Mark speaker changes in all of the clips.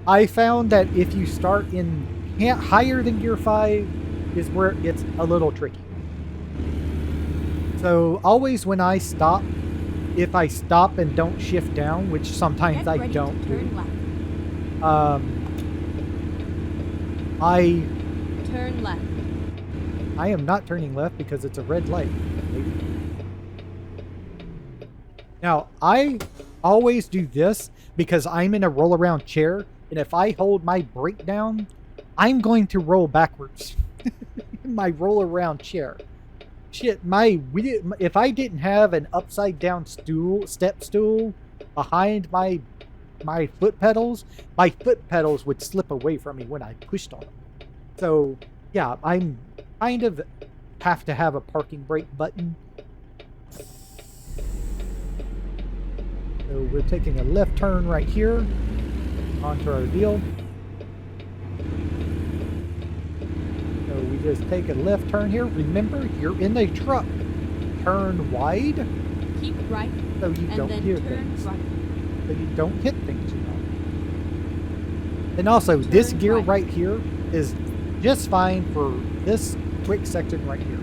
Speaker 1: I found that if you start in higher than gear 5 is where it gets a little tricky. So always when I stop, if I stop and don't shift down, which sometimes I don't do, I
Speaker 2: turn left.
Speaker 1: I am not turning left because it's a red light. Maybe. Now, I always do this because I'm in a roll around chair, and if I hold my brake down, I'm going to roll backwards in my roll around chair. Shit, if I didn't have an upside down step stool behind my foot pedals would slip away from me when I pushed on them. So, yeah, I'm kind of have to have a parking brake button. So we're taking a left turn right here onto our deal. So we just take a left turn here. Remember, you're in a truck. Turn wide.
Speaker 2: Keep right.
Speaker 1: So you don't hear things.
Speaker 2: Right.
Speaker 1: So you don't hit things, you know. And also, this gear right here is just fine for this quick section right here.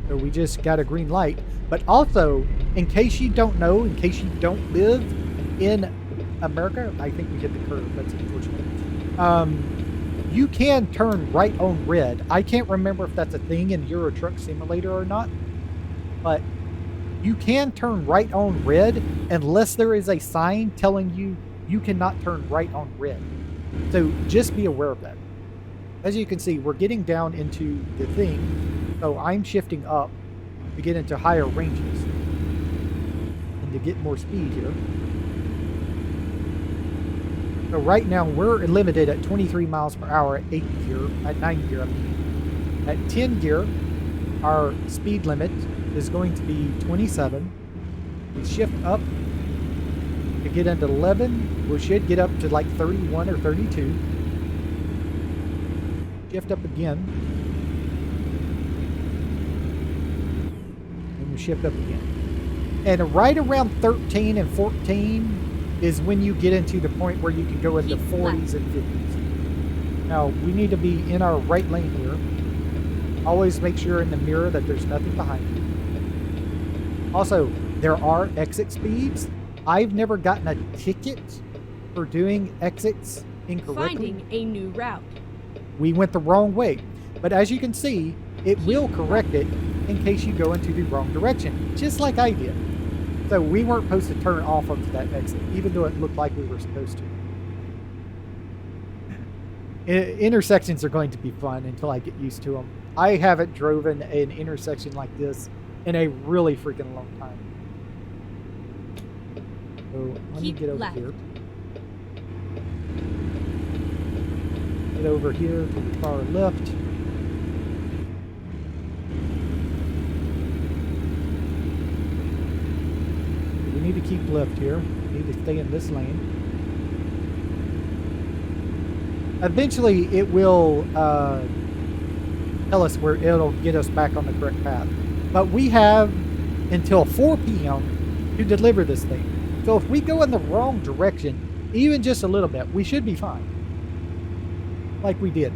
Speaker 1: So we just got a green light. But also, in case you don't know, in case you don't live in America, I think we hit the curve. That's unfortunate. You can turn right on red. I can't remember if that's a thing in Euro Truck Simulator or not. But you can turn right on red unless there is a sign telling you you cannot turn right on red. So just be aware of that. As you can see, we're getting down into the thing. So I'm shifting up to get into higher ranges and to get more speed here. So right now we're limited at 23 miles per hour at 8 gear, at 9 gear. At 10 gear, our speed limit is going to be 27. We shift up to get into 11. We should get up to like 31 or 32. Shift up again. And we shift up again. And right around 13 and 14 is when you get into the point where you can go into 40s and 50s. Now, we need to be in our right lane here. Always make sure in the mirror that there's nothing behind you. Also, there are exit speeds. I've never gotten a ticket for doing exits incorrectly.
Speaker 2: Finding a new route.
Speaker 1: We went the wrong way. But as you can see, it will correct it in case you go into the wrong direction, just like I did. So we weren't supposed to turn off onto that exit, even though it looked like we were supposed to. Intersections are going to be fun until I get used to them. I haven't driven an intersection like this in a really freaking long time. So let me get over here. Get over here to the far left. We need to keep left here. We need to stay in this lane. Eventually, it will tell us where it'll get us back on the correct path. But we have until 4 p.m. to deliver this thing. So if we go in the wrong direction, even just a little bit, we should be fine. Like we did.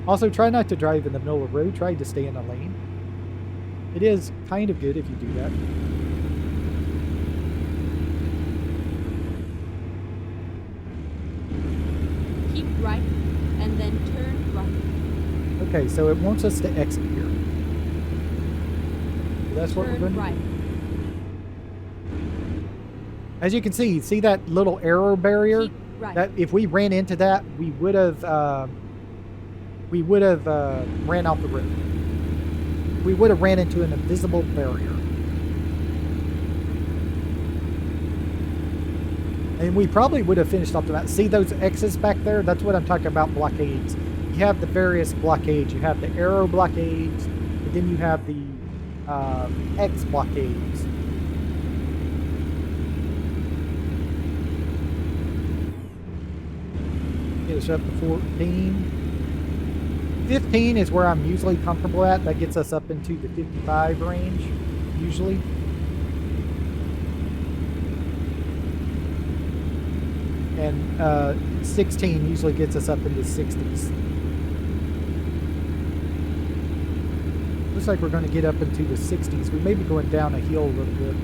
Speaker 1: Also, try not to drive in the middle of the road. Try to stay in a lane. It is kind of good if you do that.
Speaker 2: Keep right and then turn right.
Speaker 1: Okay, so it wants us to exit here. So that's what we're going to do. As you can see that little arrow barrier?
Speaker 2: Right.
Speaker 1: That if we ran into that, we would have ran off the road. We would have ran into an invisible barrier. And we probably would have finished off the map. See those X's back there? That's what I'm talking about, blockades. You have the various blockades. You have the arrow blockades, and then you have the X blockades. Get us up to 14. 15 is where I'm usually comfortable at. That gets us up into the 55 range, usually. And 16 usually gets us up into the 60s. Looks like we're going to get up into the 60s. We may be going down a hill a little bit.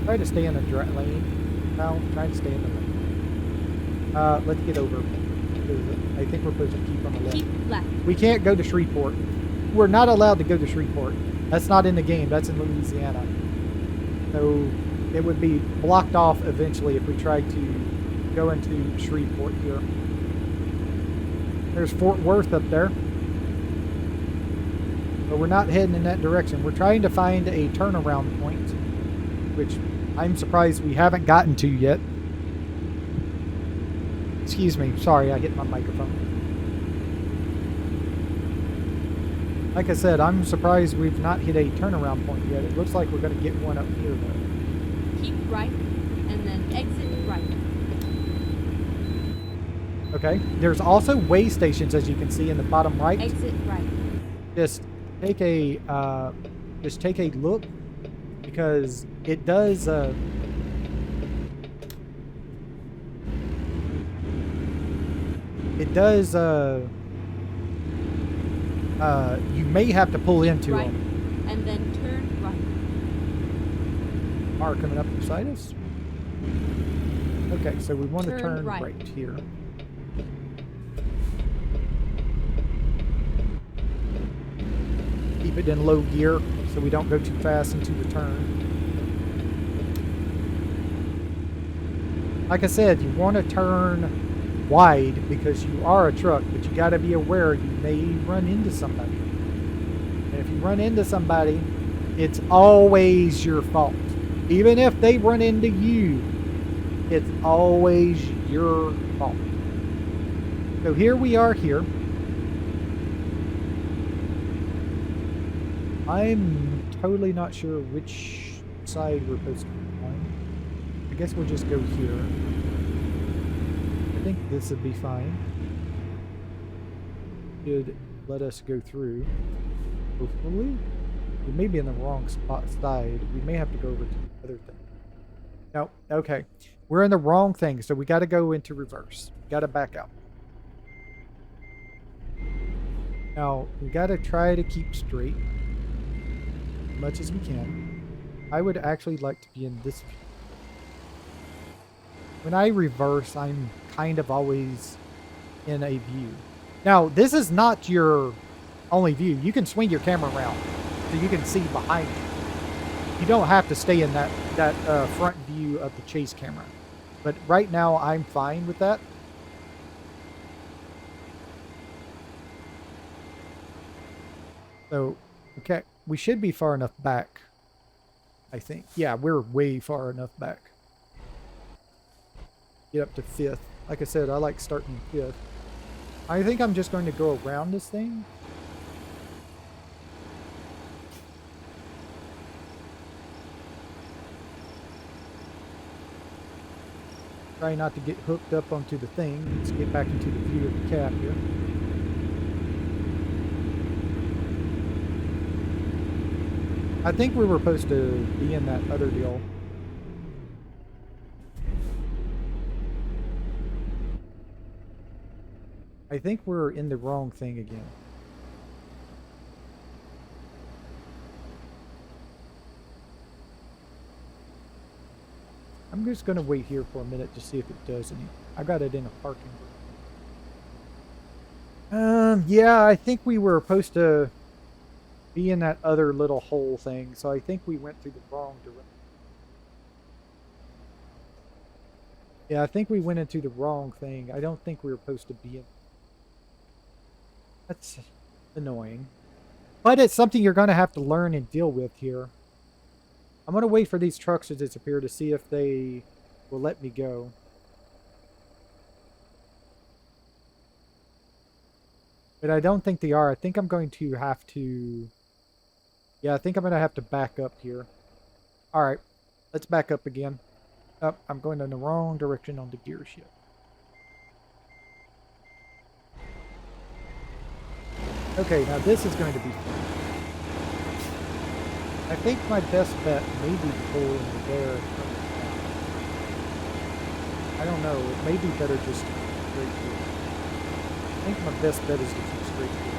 Speaker 1: Try to stay in the lane. No, try to stay in the lane. Let's get over. I think we're supposed to keep on the left.
Speaker 2: Keep left.
Speaker 1: We can't go to Shreveport. We're not allowed to go to Shreveport. That's not in the game. That's in Louisiana. So it would be blocked off eventually if we tried to go into Shreveport here. There's Fort Worth up there. But we're not heading in that direction. We're trying to find a turnaround point, which I'm surprised we haven't gotten to yet. Excuse me. Sorry, I hit my microphone. Like I said, I'm surprised we've not hit a turnaround point yet. It looks like we're going to get one up here, though.
Speaker 2: Keep right, and then exit right.
Speaker 1: Okay. There's also way stations, as you can see in the bottom right.
Speaker 2: Exit right.
Speaker 1: Just take a look, because it does. You may have to pull into
Speaker 2: right,
Speaker 1: them.
Speaker 2: and then turn right.
Speaker 1: Car coming up beside us. Okay, so we want to turn right here. Keep it in low gear so we don't go too fast into the turn. Like I said, you want to turn wide because you are a truck, but you got to be aware you may run into somebody. And if you run into somebody, it's always your fault. Even if they run into you, it's always your fault. So here we are here. I'm totally not sure which side we're supposed to be on. I guess we'll just go here. I think this would be fine. Should let us go through. Hopefully. We may be in the wrong side. We may have to go over to the other thing. No, okay. We're in the wrong thing, so we got to go into reverse. Got to back out. Now, we got to try to keep straight as much as we can. I would actually like to be in this view. When I reverse, I'm kind of always in a view. Now, this is not your only view. You can swing your camera around so you can see behind you. You don't have to stay in that front view of the chase camera. But right now, I'm fine with that. So, okay, we should be far enough back, I think. Yeah, we're way far enough back. Get up to 5th. Like I said, I like starting 5th. I think I'm just going to go around this thing. Try not to get hooked up onto the thing. Let's get back into the view of the cab here. I think we were supposed to be in that other deal. I think we're in the wrong thing again. I'm just going to wait here for a minute to see if it does any. I got it in a parking. Yeah, I think we were supposed to be in that other little hole thing, so I think we went through the wrong direction. Yeah, I think we went into the wrong thing. I don't think we were supposed to be in. That's annoying. But it's something you're going to have to learn and deal with here. I'm going to wait for these trucks to disappear to see if they will let me go. But I don't think they are. I think I'm going to have to... Yeah, I think I'm going to have to back up here. Alright, let's back up again. Oh, I'm going in the wrong direction on the gear shift. Okay, now this is going to be fun. I think my best bet may be to pull into there. I don't know. It may be better just to keep straight through. I think my best bet is to keep straight through.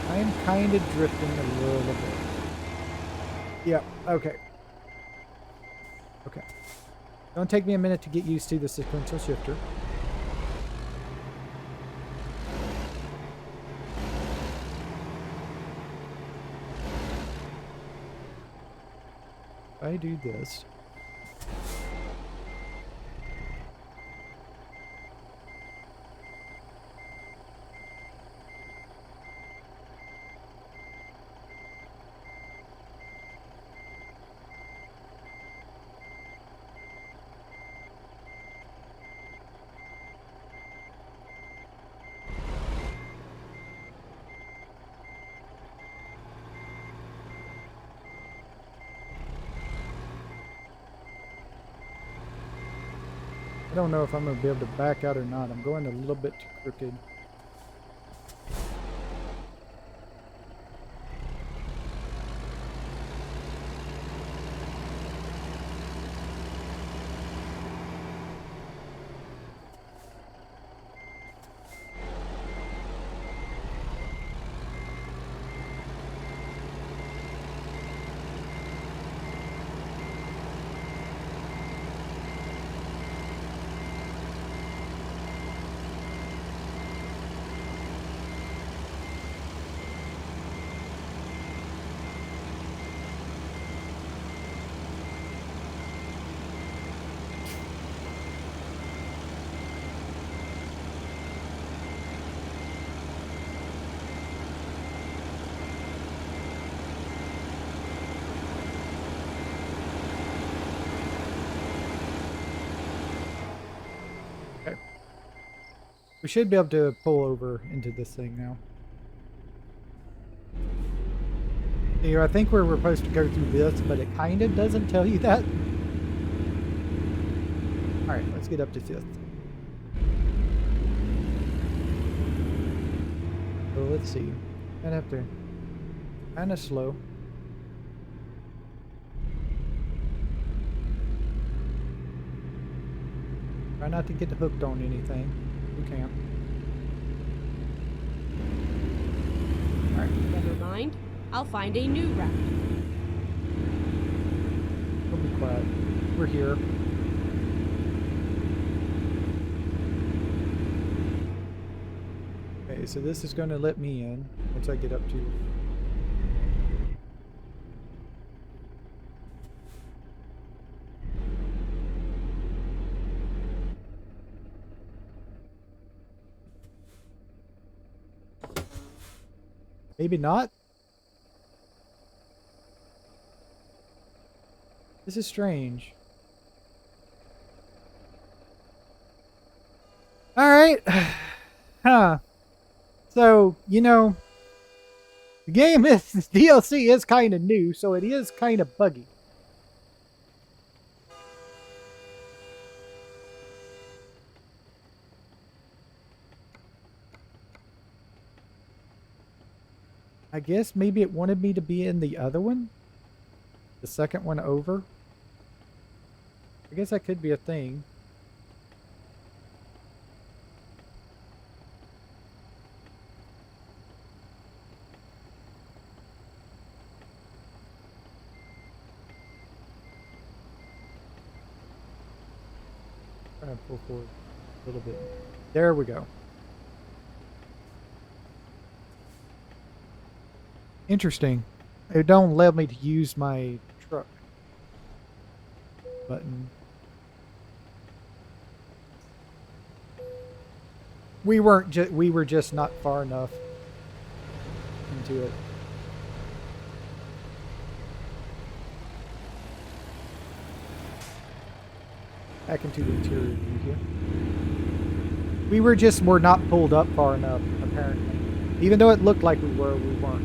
Speaker 1: I am kind of drifting a little bit. Yeah, okay. Okay. Don't take me a minute to get used to the sequential shifter. If I do this. I don't know if I'm going to be able to back out or not. I'm going a little bit too crooked. Okay. We should be able to pull over into this thing now. Here, I think we're supposed to go through this, but it kind of doesn't tell you that. Alright, let's get up to 5th. So let's see. Gonna have to kind of slow. Try not to get hooked on anything. You can. Alright.
Speaker 2: Never mind. I'll find a new route.
Speaker 1: We'll be quiet. We're here. Okay, so this is going to let me in once I get up to... Maybe not. This is strange. Alright. Huh. So, you know, the game is, the DLC is kind of new, so it is kind of buggy. I guess maybe it wanted me to be in the other one? The second one over? I guess that could be a thing. Try to pull forward a little bit. There we go. Interesting. It don't let me to use my truck button. We were just not far enough into it. Back into the interior view here. We were not pulled up far enough, apparently. Even though it looked like we were, we weren't.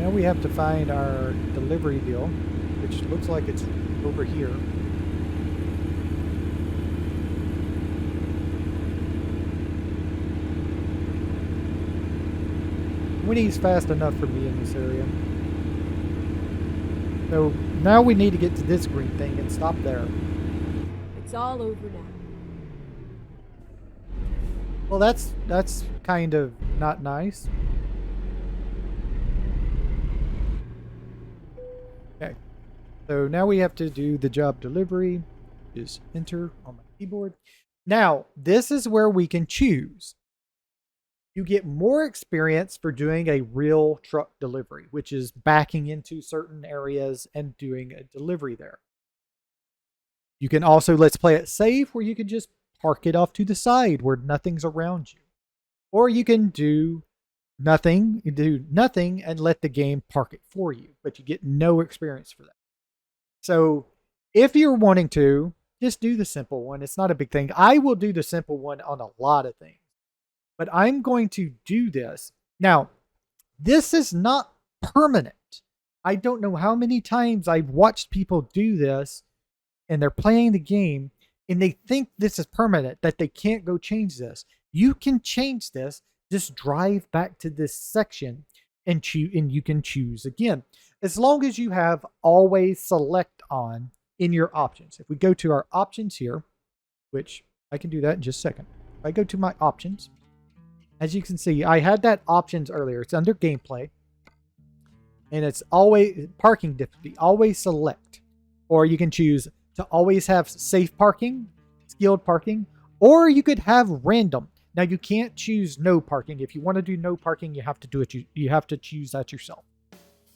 Speaker 1: Now we have to find our delivery deal, which looks like it's over here. Winnie's fast enough for me in this area. So now we need to get to this green thing and stop there.
Speaker 2: It's all over now.
Speaker 1: Well, that's kind of not nice. Okay. So now we have to do the job delivery. Just enter on my keyboard. Now, this is where we can choose. You get more experience for doing a real truck delivery, which is backing into certain areas and doing a delivery there. You can also let's play it safe, where you can just park it off to the side where nothing's around you. Or you can do nothing and let the game park it for you, but you get no experience for that. So if you're wanting to, just do the simple one. It's not a big thing. I will do the simple one on a lot of things, but I'm going to do this. Now, this is not permanent. I don't know how many times I've watched people do this and they're playing the game and they think this is permanent, that they can't go change this. You can change this. Just drive back to this section and you can choose again. As long as you have always select on in your options. If we go to our options here, which I can do that in just a second. If I go to my options, as you can see, I had that options earlier. It's under gameplay. And it's always parking difficulty. Always select. Or you can choose to always have safe parking, skilled parking, or you could have random. Now you can't choose no parking. If you want to do no parking, you have to do it. You have to choose that yourself.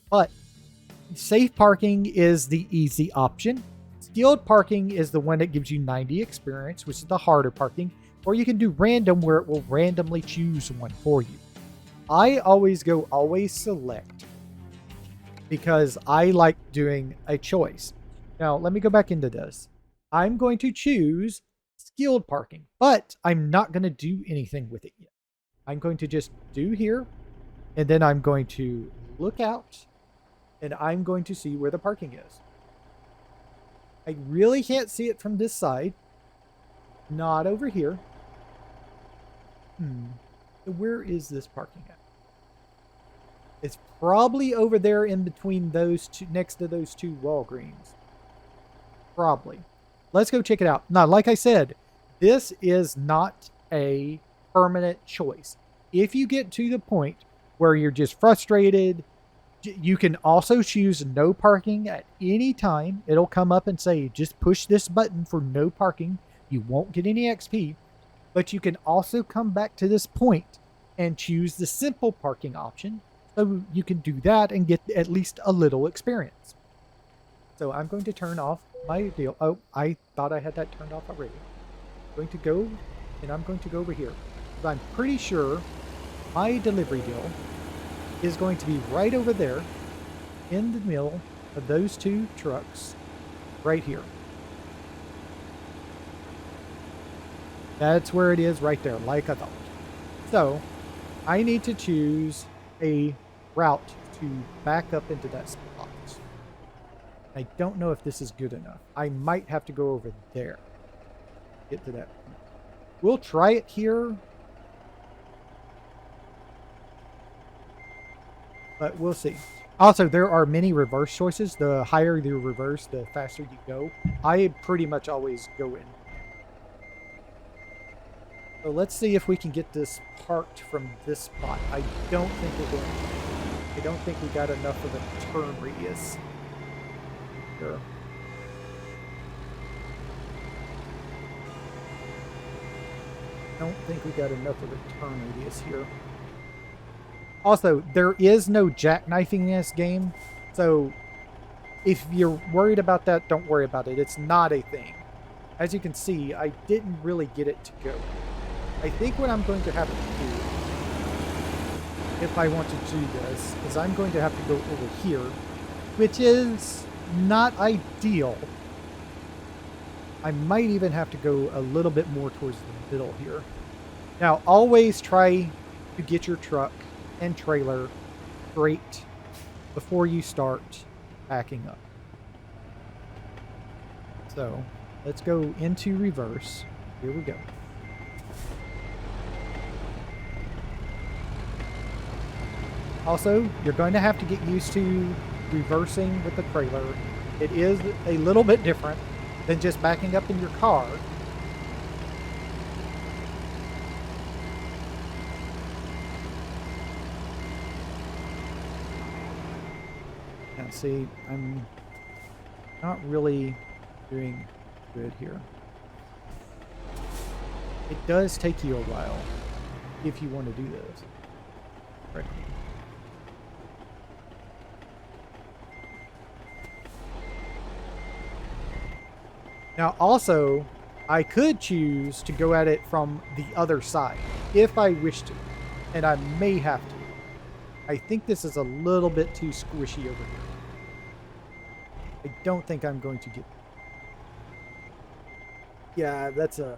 Speaker 1: But safe parking is the easy option. Skilled parking is the one that gives you 90 experience, which is the harder parking. Or you can do random, where it will randomly choose one for you. I always go always select because I like doing a choice. Now, let me go back into this. I'm going to choose skilled parking, but I'm not going to do anything with it yet. I'm going to just do here, and then I'm going to look out, and I'm going to see where the parking is. I really can't see it from this side. Not over here. Where is this parking at? It's probably over there in between those two, next to those two Walgreens. Probably. Let's go check it out. Now, like I said, this is not a permanent choice. If you get to the point where you're just frustrated, you can also choose no parking at any time. It'll come up and say, just push this button for no parking. You won't get any XP. But you can also come back to this point and choose the simple parking option. So you can do that and get at least a little experience. So I'm going to turn off my deal. Oh, I thought I had that turned off already. I'm going to go, and I'm going to go over here. But I'm pretty sure my delivery deal is going to be right over there in the middle of those two trucks right here. That's where it is right there, like I thought. So I need to choose a route to back up into that spot. I don't know if this is good enough. I might have to go over there. Get to that. We'll try it here. But we'll see. Also, there are many reverse choices. The higher the reverse, the faster you go. I pretty much always go in. So let's see if we can get this parked from this spot. I don't think we're going to. I don't think we got enough of a turn radius. Sure. I don't think we got enough of a turn radius here. Also, there is no jackknifing in this game, so if you're worried about that, don't worry about it. It's not a thing. As you can see, I didn't really get it to go. I think what I'm going to have to do, if I want to do this, is I'm going to have to go over here, which is not ideal. I might even have to go a little bit more towards the middle here. Now, always try to get your truck and trailer straight before you start backing up. So let's go into reverse. Here we go. Also, you're going to have to get used to reversing with the trailer. It is a little bit different than just backing up in your car. Now, see, I'm not really doing good here. It does take you a while if you want to do this. Right. Now, also, I could choose to go at it from the other side if I wish to, and I may have to. I think this is a little bit too squishy over here. I don't think I'm going to get. Yeah, that's no,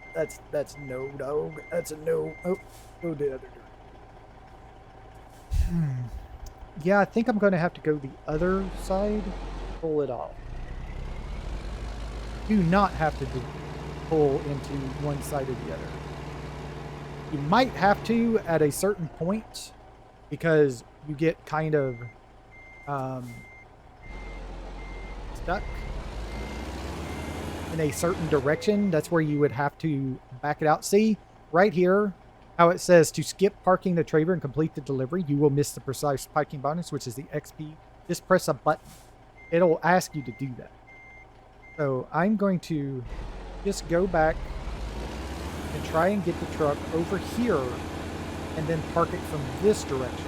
Speaker 1: dog. That's a no. Oh, go the other direction. Yeah, I think I'm going to have to go the other side. Pull it off. Do not have to pull into one side or the other. You might have to at a certain point because you get kind of stuck in a certain direction. That's where you would have to back it out. See, right here, how it says to skip parking the trailer and complete the delivery, you will miss the precise parking bonus, which is the XP. Just press a button. It'll ask you to do that. So I'm going to just go back and try and get the truck over here and then park it from this direction.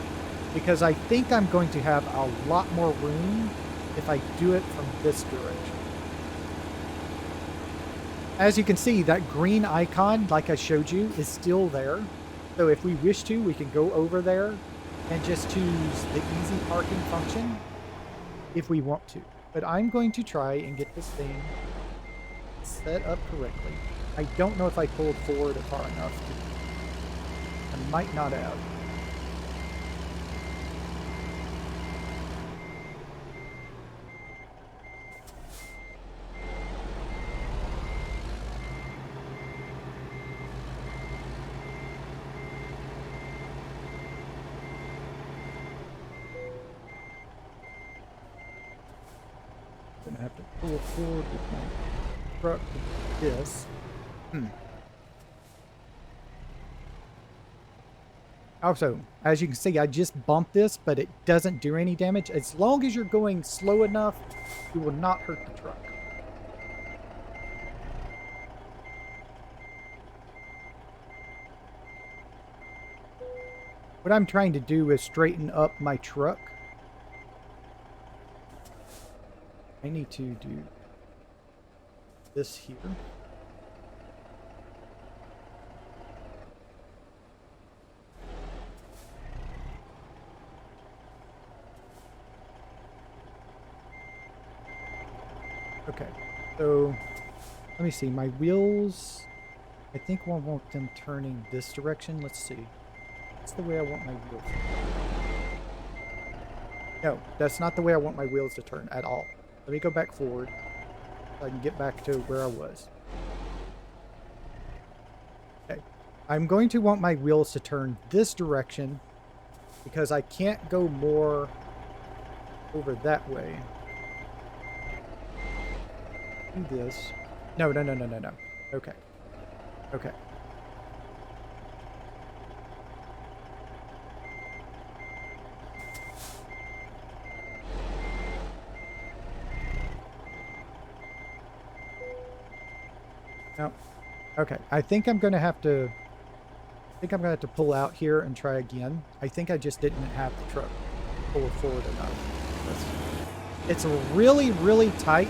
Speaker 1: Because I think I'm going to have a lot more room if I do it from this direction. As you can see, that green icon, like I showed you, is still there. So if we wish to, we can go over there and just choose the easy parking function if we want to. But I'm going to try and get this thing set up correctly. I don't know if I pulled forward far enough. I might not have. Gonna have to pull forward with my truck with this. Also, as you can see, I just bumped this, but it doesn't do any damage. As long as you're going slow enough, you will not hurt the truck. What I'm trying to do is straighten up my truck. I need to do this here. Okay, so let me see. My wheels, I think I want them turning this direction. Let's see. That's the way I want my wheels. No, that's not the way I want my wheels to turn at all. Let me go back forward so I can get back to where I was. Okay. I'm going to want my wheels to turn this direction because I can't go more over that way. Do this. No. Okay. Okay. No. Okay. I think I'm going to have to pull out here and try again. I think I just didn't have the truck pull forward enough. It's really, really tight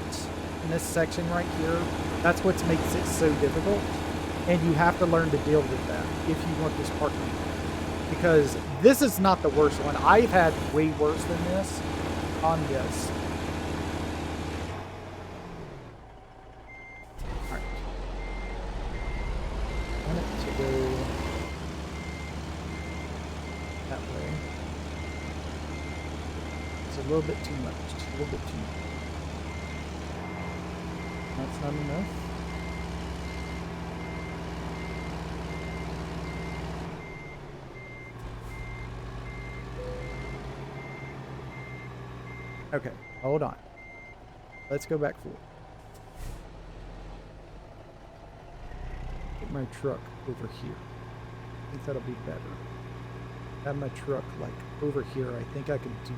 Speaker 1: in this section right here. That's what makes it so difficult. And you have to learn to deal with that if you want this parking. Because this is not the worst one. I've had way worse than this on this. Alright. I want it to go that way. So little bit too much. Just a little bit too much. That's not enough. Okay, hold on. Let's go back forward. Get my truck over here. I think that'll be better. Have my truck like over here. I think I can do.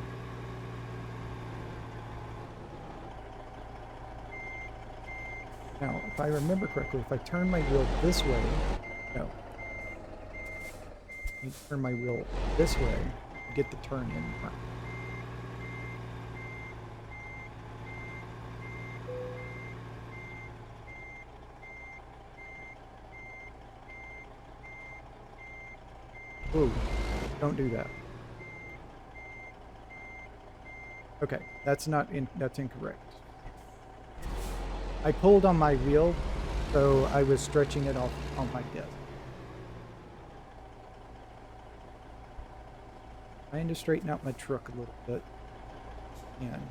Speaker 1: Now, if I remember correctly, if I turn my wheel this way, no. I turn my wheel this way, I get the turn in front. Ooh, don't do that. Okay, that's incorrect. I pulled on my wheel, so I was stretching it off on my desk. Trying to straighten out my truck a little bit. And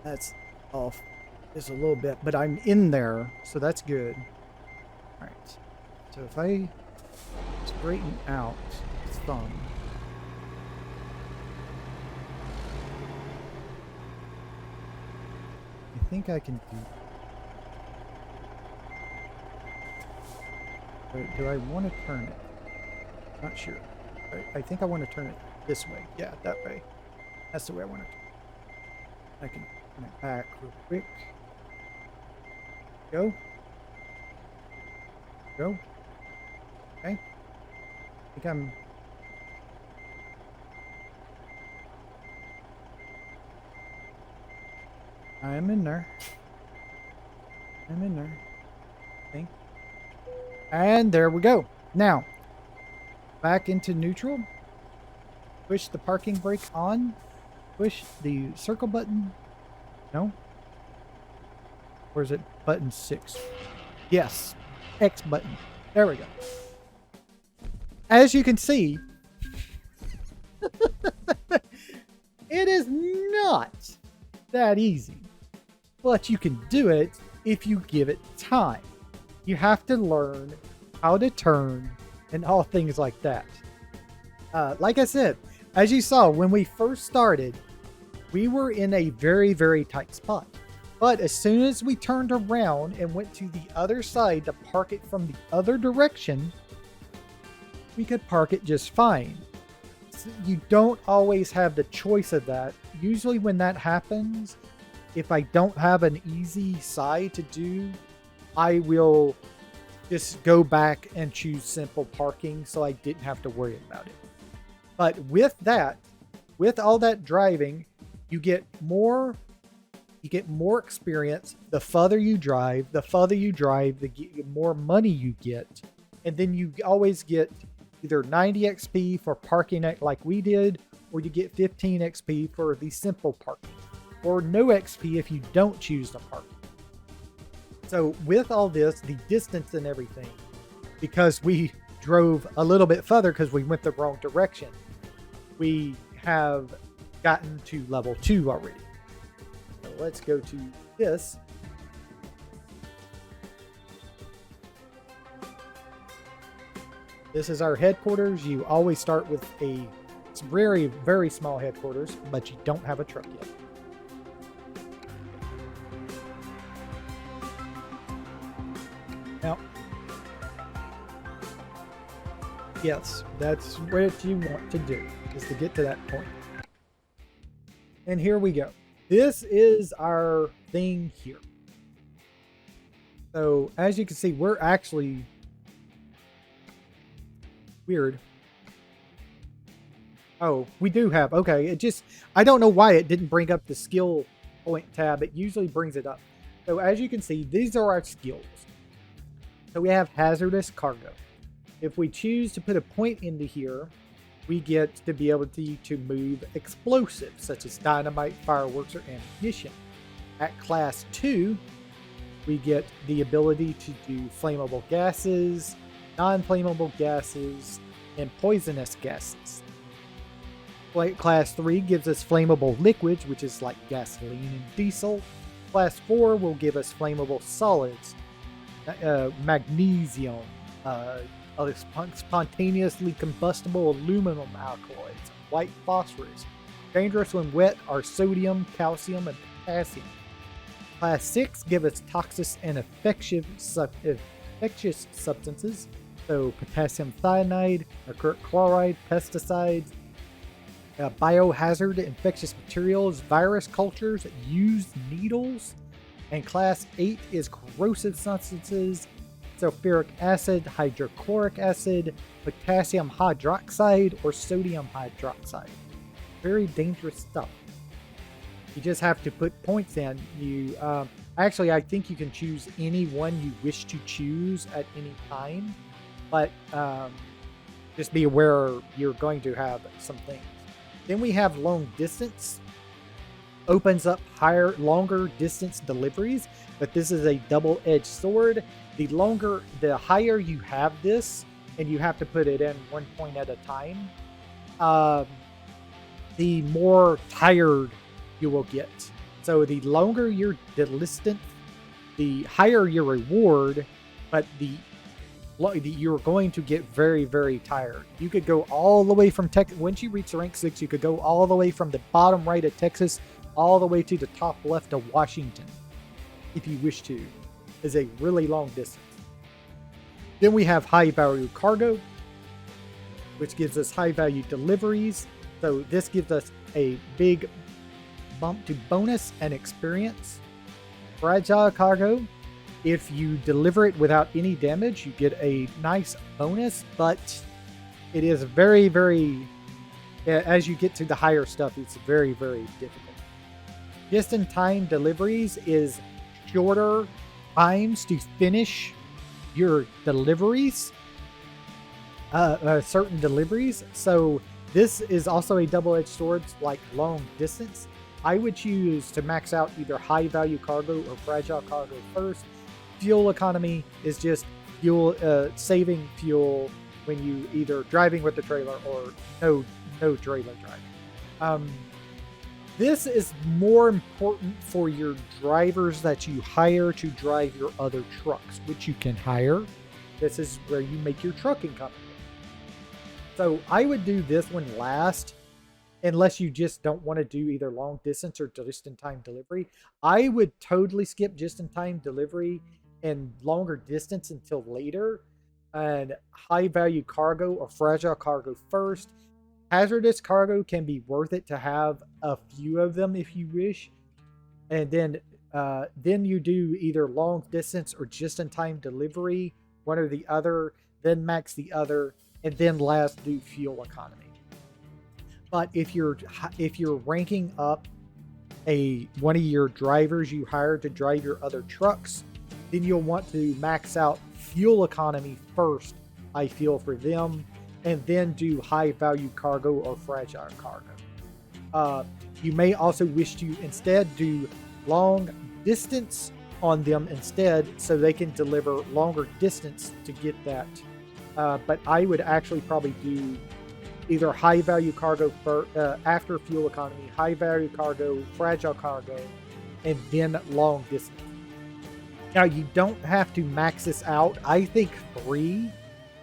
Speaker 1: that's off just a little bit, but I'm in there, so that's good. All right. So if I straighten out this thumb, I think I can do. But do I want to turn it? Not sure. I think I want to turn it this way. Yeah, that way. That's the way I want to turn it. I can turn it back real quick. Go. Go. Okay. I think I'm in there. I'm in there. I think. And there we go. Now, back into neutral. Push the parking brake on. Push the circle button. No? Or is it button 6? Yes. X button. There we go. As you can see, it is not that easy. But you can do it if you give it time. You have to learn how to turn and all things like that. Like I said, as you saw, when we first started, we were in a very, very tight spot. But as soon as we turned around and went to the other side to park it from the other direction, we could park it just fine. So you don't always have the choice of that. Usually when that happens, if I don't have an easy side to do, I will just go back and choose simple parking so I didn't have to worry about it. But with that, with all that driving, you get more experience. The further you drive, the more money you get. And then you always get either 90 XP for parking it like we did, or you get 15 XP for the simple parking, or no XP if you don't choose to park. So with all this, the distance and everything, because we drove a little bit further because we went the wrong direction, we have gotten to level 2 already. So let's go to this. This is our headquarters. You always start with a very, very small headquarters, but you don't have a truck yet. Now, yes, that's what you want to do, is to get to that point. And here we go. This is our thing here. So as you can see, we're actually weird. Oh, we do have, okay. I don't know why it didn't bring up the skill point tab. It usually brings it up. So as you can see, these are our skills. So we have hazardous cargo. If we choose to put a point into here, we get the ability to move explosives such as dynamite, fireworks, or ammunition. At class 2, we get the ability to do flammable gases, non-flammable gases, and poisonous gases. Class 3 gives us flammable liquids, which is like gasoline and diesel. Class 4 will give us flammable solids, magnesium, spontaneously combustible aluminum alkaloids, white phosphorus. Dangerous when wet are sodium, calcium, and potassium. Class 6 give us toxic and infectious substances, so potassium cyanide, mercuric chloride, pesticides, biohazard, infectious materials, virus cultures, used needles. And class 8 is corrosive substances, sulfuric acid, hydrochloric acid, potassium hydroxide, or sodium hydroxide. Very dangerous stuff. You just have to put points in. Actually, I think you can choose any one you wish to choose at any time, but just be aware you're going to have some things. Then we have long distance. Opens up longer distance deliveries, but this is a double-edged sword. The higher you have this, and you have to put it in one point at a time, the more tired you will get. So the longer your distance, the higher your reward, but you're going to get very, very tired. You could go all the way from Texas. Once you reach rank 6, you could go all the way from the bottom right of Texas all the way to the top left of Washington, if you wish to. Is a really long distance. Then we have high value cargo, which gives us high value deliveries. So this gives us a big bump to bonus and experience. Fragile cargo, if you deliver it without any damage, you get a nice bonus, but it is very, very, as you get to the higher stuff, it's very, very difficult. Just-in-time deliveries is shorter times to finish your deliveries, certain deliveries. So this is also a double-edged sword, like long distance. I would choose to max out either high value cargo or fragile cargo first. Fuel economy is just fuel, saving fuel when you either driving with the trailer or no trailer driving. This is more important for your drivers that you hire to drive your other trucks, which you can hire. This is where you make your trucking company. So I would do this one last, unless you just don't want to do either long distance or just-in-time delivery. I would totally skip just-in-time delivery and longer distance until later, and high-value cargo or fragile cargo first. Hazardous cargo can be worth it to have a few of them if you wish, and then you do either long distance or just-in-time delivery, one or the other, then max the other, and then last do fuel economy. But if you're ranking up one of your drivers you hired to drive your other trucks, then you'll want to max out fuel economy first, I feel, for them, and then do high value cargo or fragile cargo. You may also wish to instead do long distance on them instead, so they can deliver longer distance to get that. But I would actually probably do either high value cargo after fuel economy, high value cargo, fragile cargo, and then long distance. Now, you don't have to max this out. I think 3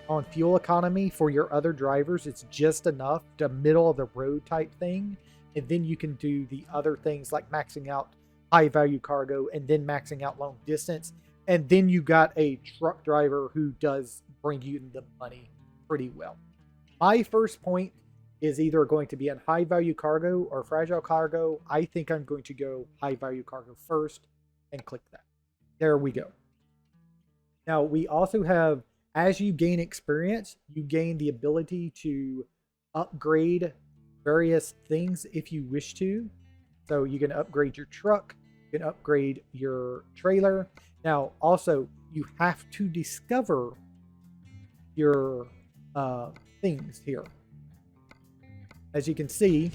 Speaker 1: on fuel economy for your other drivers, it's just enough, the middle of the road type thing. And then you can do the other things like maxing out high value cargo and then maxing out long distance. And then you got a truck driver who does bring you the money pretty well. My first point is either going to be on high value cargo or fragile cargo. I think I'm going to go high value cargo first and click that. There we go. Now we also have, as you gain experience, you gain the ability to upgrade various things if you wish to. So you can upgrade your truck, You can upgrade your trailer. Now, also, you have to discover your things here. As you can see,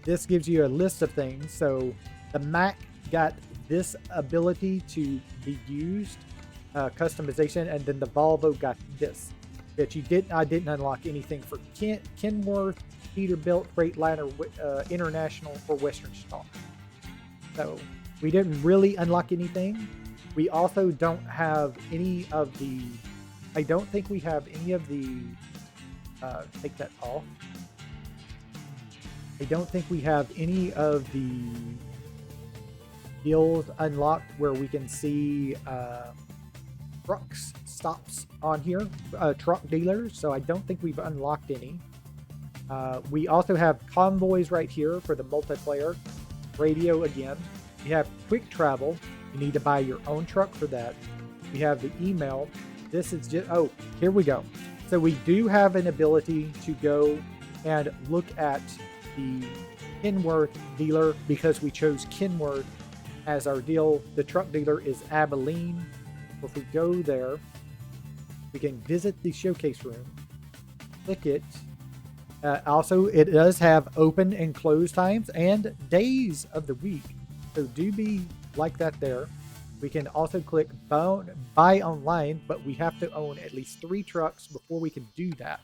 Speaker 1: this gives you a list of things. So the Mac got this ability to be used, customization, and then the Volvo got this. That I didn't unlock anything for Kenworth, Peterbilt, Freightliner, International, or Western Star. So we didn't really unlock anything. We also don't have any of the. I don't think we have any of the. Take that off. I don't think we have any of the deals unlocked where we can see trucks stops on here, truck dealers. So I don't think we've unlocked any. We also have convoys right here for the multiplayer. Radio again. We have quick travel. You need to buy your own truck for that. We have the email. This is just, oh, here we go. So we do have an ability to go and look at the Kenworth dealer because we chose Kenworth as our deal. The truck dealer is Abilene. If we go there, we can visit the showcase room, click it. Also, it does have open and close times and days of the week. So do be like that there. We can also click buy online, but we have to own at least 3 trucks before we can do that.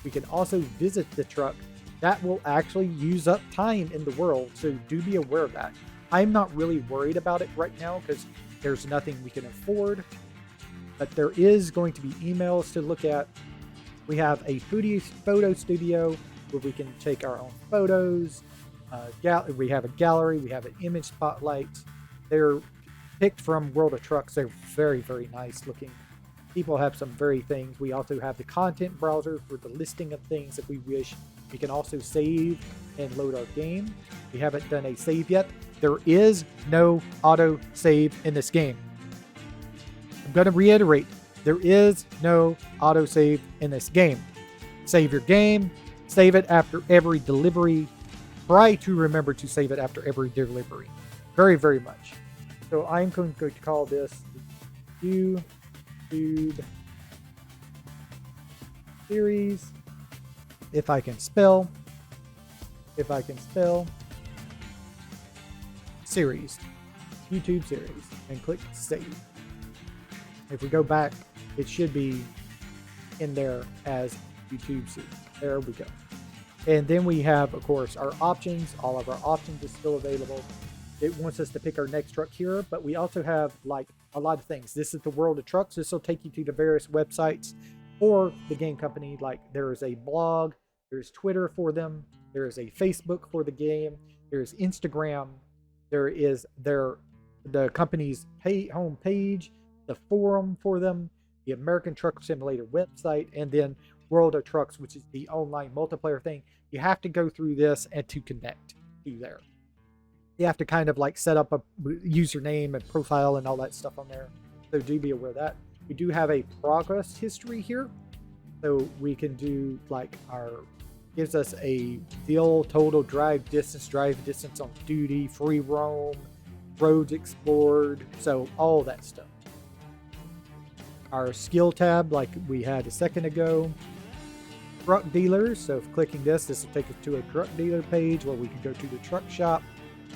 Speaker 1: We can also visit the truck. That will actually use up time in the world, so do be aware of that. I'm not really worried about it right now because there's nothing we can afford, but there is going to be emails to look at. We have a photo studio where we can take our own photos. We have a gallery. We have an image spotlight. They're picked from World of Trucks. They're very, very nice looking. People have some very things. We also have the content browser for the listing of things if we wish. We can also save and load our game. We haven't done a save yet. There is no auto save in this game. I'm going to reiterate, there is no auto save in this game. Save your game, save it after every delivery. Try to remember to save it after every delivery. Very, very much. So I'm going to call this the YouTube series. If I can spell. Series. YouTube series. And click save. If we go back, it should be in there as YouTube series. There we go. And then we have, of course, our options. All of our options is still available. It wants us to pick our next truck here, but we also have like a lot of things. This is the World of Trucks. This will take you to the various websites for the game company. Like there is a blog, there's Twitter for them, there is a Facebook for the game, there's Instagram, there is the company's home page, the forum for them, the American Truck Simulator website, and then World of Trucks, which is the online multiplayer thing. You have to go through this and to connect to there. You have to kind of like set up a username and profile and all that stuff on there. So do be aware of that. We do have a progress history here. So we can do like gives us a deal, total drive distance on duty, free roam, roads explored. So all that stuff. Our skill tab, like we had a second ago. Truck dealers. So if clicking this will take us to a truck dealer page where we can go to the truck shop.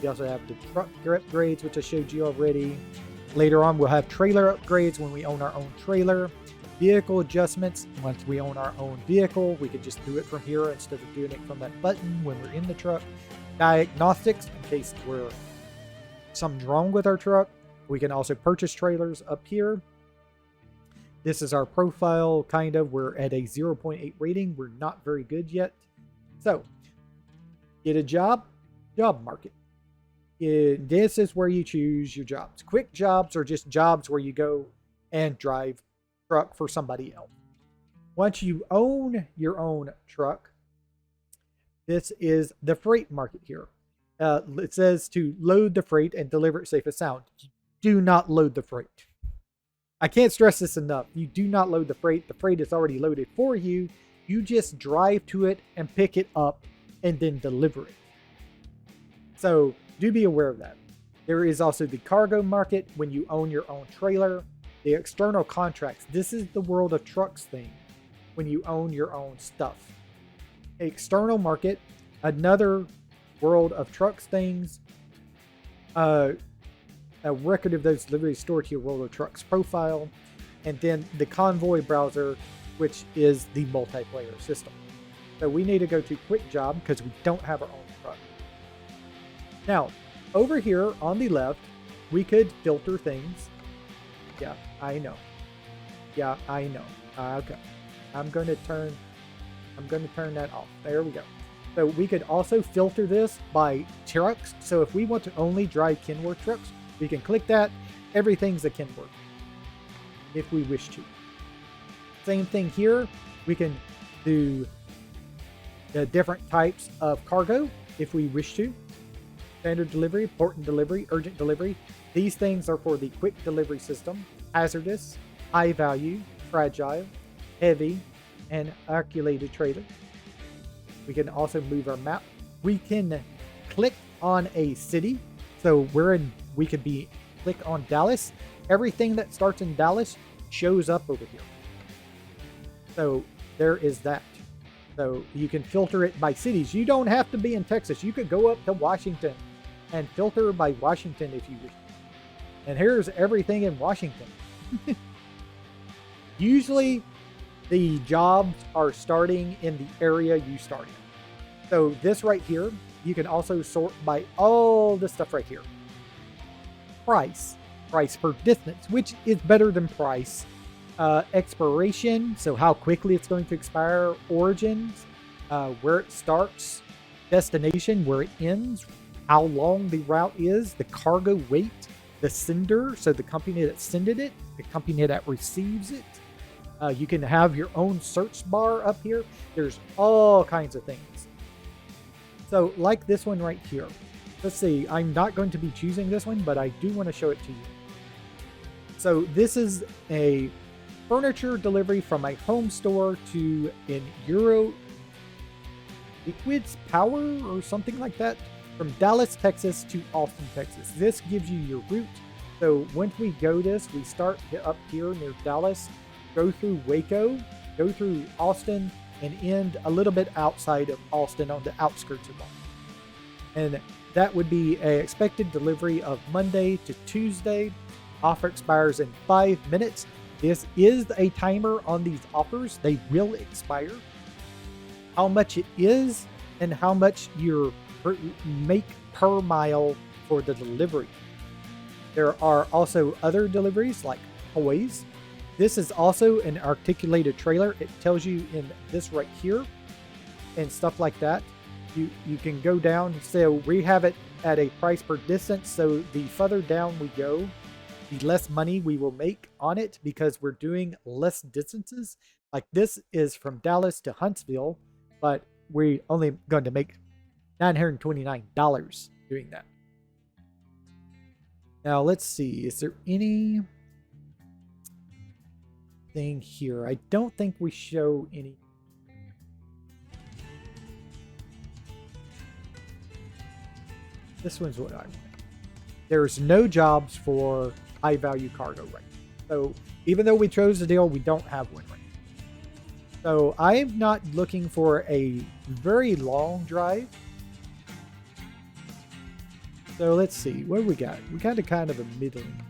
Speaker 1: We also have the truck upgrades, which I showed you already. Later on, we'll have trailer upgrades when we own our own trailer. Vehicle adjustments. Once we own our own vehicle, we can just do it from here instead of doing it from that button when we're in the truck. Diagnostics, in case something's wrong with our truck. We can also purchase trailers up here. This is our profile, kind of. We're at a 0.8 rating. We're not very good yet. So, get a job market. This is where you choose your jobs. Quick jobs are just jobs where you go and drive truck for somebody else. Once you own your own truck, this is the freight market here. It says to load the freight and deliver it safe and sound. Do not load the freight. I can't stress this enough. You do not load the freight. The freight is already loaded for you. You just drive to it and pick it up and then deliver it. So do be aware of that. There is also the cargo market when you own your own trailer. The external contracts. This is the world of trucks thing when you own your own stuff. External market, another world of trucks things. A record of those deliveries stored to your World of Trucks profile. And then the Convoy browser, which is the multiplayer system. So we need to go to Quick Job because we don't have our own truck. Now, over here on the left, we could filter things. Yeah, I know. Yeah, I know. Okay. I'm going to turn that off. There we go. So we could also filter this by trucks. So if we want to only drive Kenworth trucks, we can click that. Everything's a Kenworth if we wish to. Same thing here. We can do the different types of cargo if we wish to. Standard delivery, important delivery, urgent delivery. These things are for the quick delivery system. Hazardous, high value, fragile, heavy, and articulated trailer. We can also move our map. We can click on a city. So we could click on Dallas. Everything that starts in Dallas shows up over here. So there is that. So you can filter it by cities. You don't have to be in Texas. You could go up to Washington and filter by Washington if you wish. And here's everything in Washington. Usually the jobs are starting in the area you start in. So this right here, you can also sort by all this stuff right here. Price per distance, which is better than price. Expiration, so how quickly it's going to expire. Origins, where it starts. Destination, where it ends. How long the route is. The cargo weight. The sender, so the company that sended it. The company that receives it. You can have your own search bar up here. There's all kinds of things. So like this one right here. Let's see, I'm not going to be choosing this one, but I do want to show it to you. So this is a furniture delivery from my home store to an Euro Liquids Power or something like that. From Dallas, Texas to Austin, Texas. This gives you your route. So once we go this, we start up here near Dallas, go through Waco, go through Austin, and end a little bit outside of Austin on the outskirts of Austin. And that would be an expected delivery of Monday to Tuesday. Offer expires in 5 minutes. This is a timer on these offers. They will expire. How much it is and how much you make per mile for the delivery. There are also other deliveries like toys. This is also an articulated trailer. It tells you in this right here and stuff like that. You can go down. So we have it at a price per distance. So the further down we go, the less money we will make on it because we're doing less distances. Like this is from Dallas to Huntsville, but we're only going to make $929 doing that. Now let's see. Is there any thing here? I don't think we show any. This one's what I want. There's no jobs for high value cargo right now. So even though we chose the deal, we don't have one right now. So I'm not looking for a very long drive. So let's see, what do we got? We got a kind of a middling.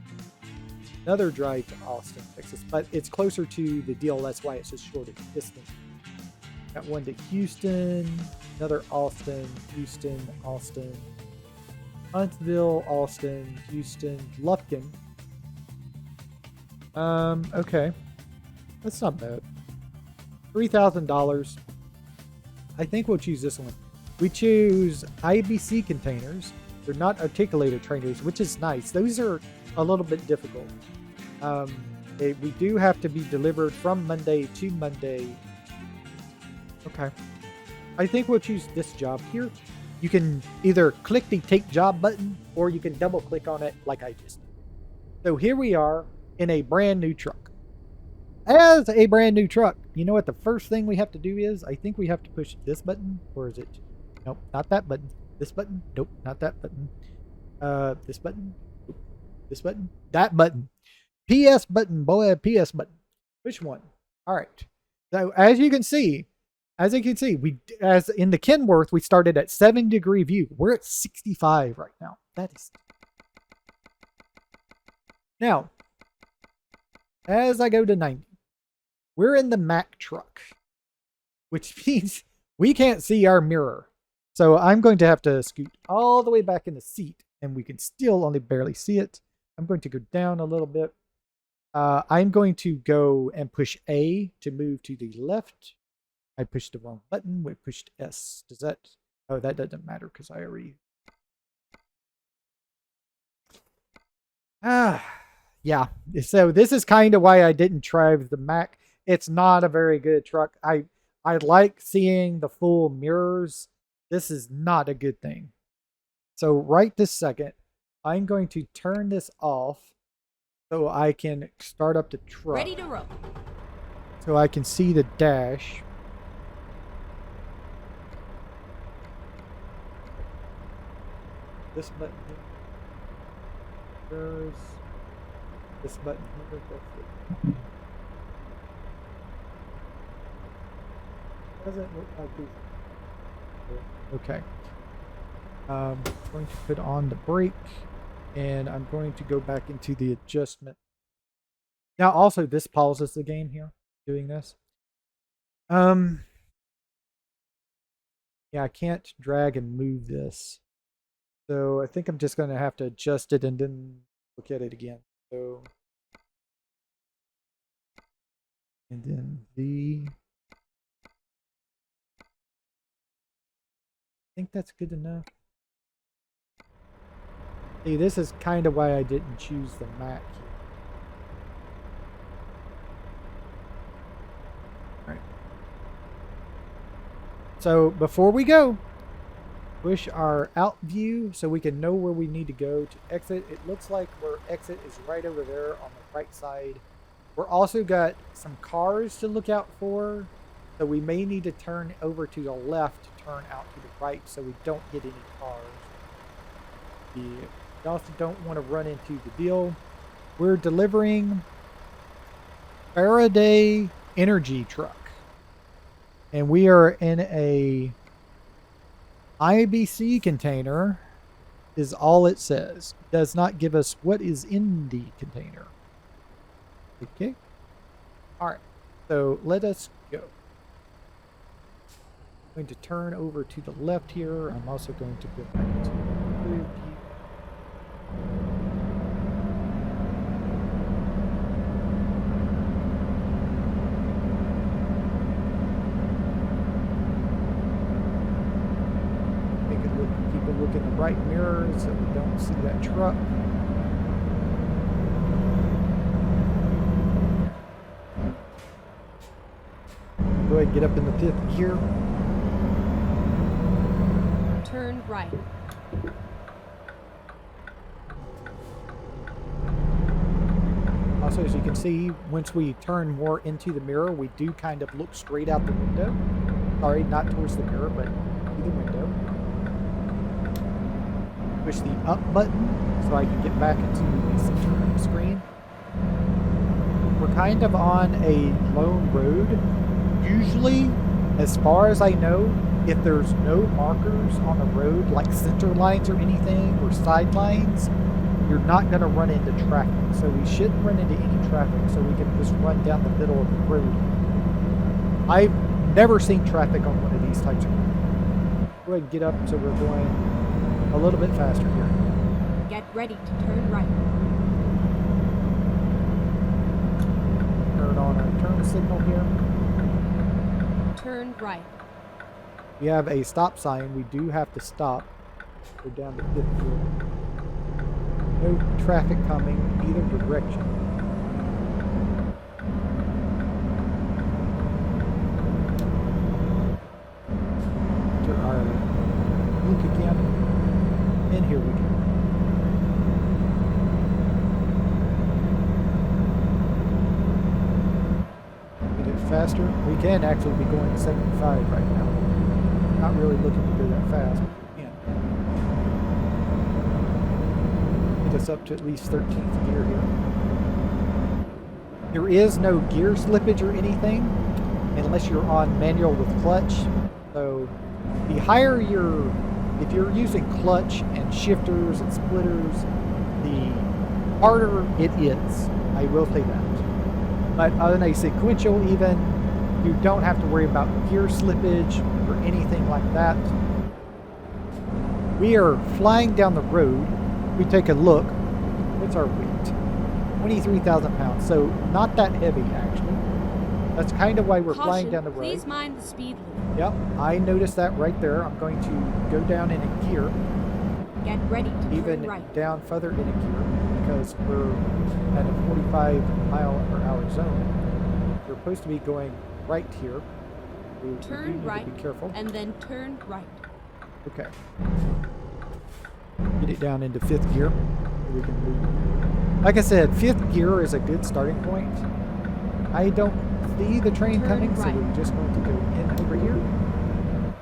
Speaker 1: Another drive to Austin, Texas, but it's closer to the deal. That's why it's a shorter distance. Got one to Houston, another Austin, Houston, Austin, Huntsville, Austin, Houston, Lufkin. Okay. That's not bad. $3,000. I think we'll choose this one. We choose IBC containers. They're not articulated trailers, which is nice. Those are a little bit difficult. We do have to be delivered from Monday to Monday. Okay. I think we'll choose this job here. You can either click the take job button or you can double click on it like I just did. So here we are in a brand new truck. As a brand new truck, you know what the first thing we have to do is? I think we have to push this button, or is it? Nope, not that button. This button? Nope, not that button. This button. This button. That button. PS button, boy. PS button. Which one? All right. So as you can see, we as in the Kenworth, we started at 7-degree view. We're at 65 right now. That is now. As I go to 90, we're in the Mack truck, which means we can't see our mirror. So I'm going to have to scoot all the way back in the seat, and we can still only barely see it. I'm going to go down a little bit. I'm going to go and push A to move to the left. I pushed the wrong button. We pushed S. Does that? Oh, that doesn't matter because I already. Yeah. So this is kind of why I didn't drive the Mack. It's not a very good truck. I like seeing the full mirrors. This is not a good thing. So right this second, I'm going to turn this off so I can start up the truck.
Speaker 2: Ready to roll.
Speaker 1: So I can see the dash. This button here. There's this button here. Doesn't look like these. Okay. I'm going to put on the brake, and I'm going to go back into the adjustment. Now, also, this pauses the game here, doing this. Yeah, I can't drag and move this. So I think I'm just going to have to adjust it and then look at it again. So, and then I think that's good enough. See, this is kind of why I didn't choose the Mac here. All right. So before we go, push our out view so we can know where we need to go to exit. It looks like our exit is right over there on the right side. We're also got some cars to look out for, so we may need to turn over to the left to turn out to the right so we don't hit any cars. We also don't want to run into the deal. We're delivering Faraday energy truck, and we are in a IBC container is all it says. It does not give us what is in the container. Okay. All right. So let us go. I'm going to turn over to the left here. I'm also going to go back to the rear view. Keep a look in the right mirror so we don't see that truck. Go ahead and get up in the fifth gear.
Speaker 2: Turn right.
Speaker 1: Also, as you can see, once we turn more into the mirror, we do kind of look straight out the window. Sorry, not towards the mirror, but through the window. Push the up button so I can get back into the center of the screen. We're kind of on a lone road. Usually, as far as I know, if there's no markers on the road, like center lines or anything, or side lines, you're not going to run into traffic. So we shouldn't run into any traffic, so we can just run down the middle of the road. I've never seen traffic on one of these types of roads. Go ahead and get up so we're going a little bit faster here.
Speaker 2: Get ready to turn right.
Speaker 1: Turn on our turn signal here.
Speaker 2: Turn right.
Speaker 1: We have a stop sign. We do have to stop. Go down the fifth gear. No traffic coming either direction. Enter our link again. And here we go. Get it faster. We can actually be going 75 right now. Not really looking to go that fast, but we can. us up to at least 13th gear here. There is no gear slippage or anything unless you're on manual with clutch. So the higher if you're using clutch and shifters and splitters, the harder it is. I will say that. But on a sequential even, you don't have to worry about gear slippage or anything like that. We are flying down the road. We take a look. What's our weight? 23,000 pounds. So not that heavy, actually. That's kind of why we're flying down the road.
Speaker 2: Please mind the speed limit.
Speaker 1: Yep, I noticed that right there. I'm going to go down in a gear.
Speaker 2: Get ready to
Speaker 1: Even
Speaker 2: turn right.
Speaker 1: down further in a gear because we're at a 45-mile-per-hour zone. We're supposed to be going right here. We do
Speaker 2: Turn
Speaker 1: need
Speaker 2: right,
Speaker 1: to be careful.
Speaker 2: and then turn right.
Speaker 1: Okay. Get it down into 5th gear. We can move. Like I said, 5th gear is a good starting point. I don't see the train
Speaker 2: Turn
Speaker 1: coming, so
Speaker 2: right.
Speaker 1: we're just going to go in over here.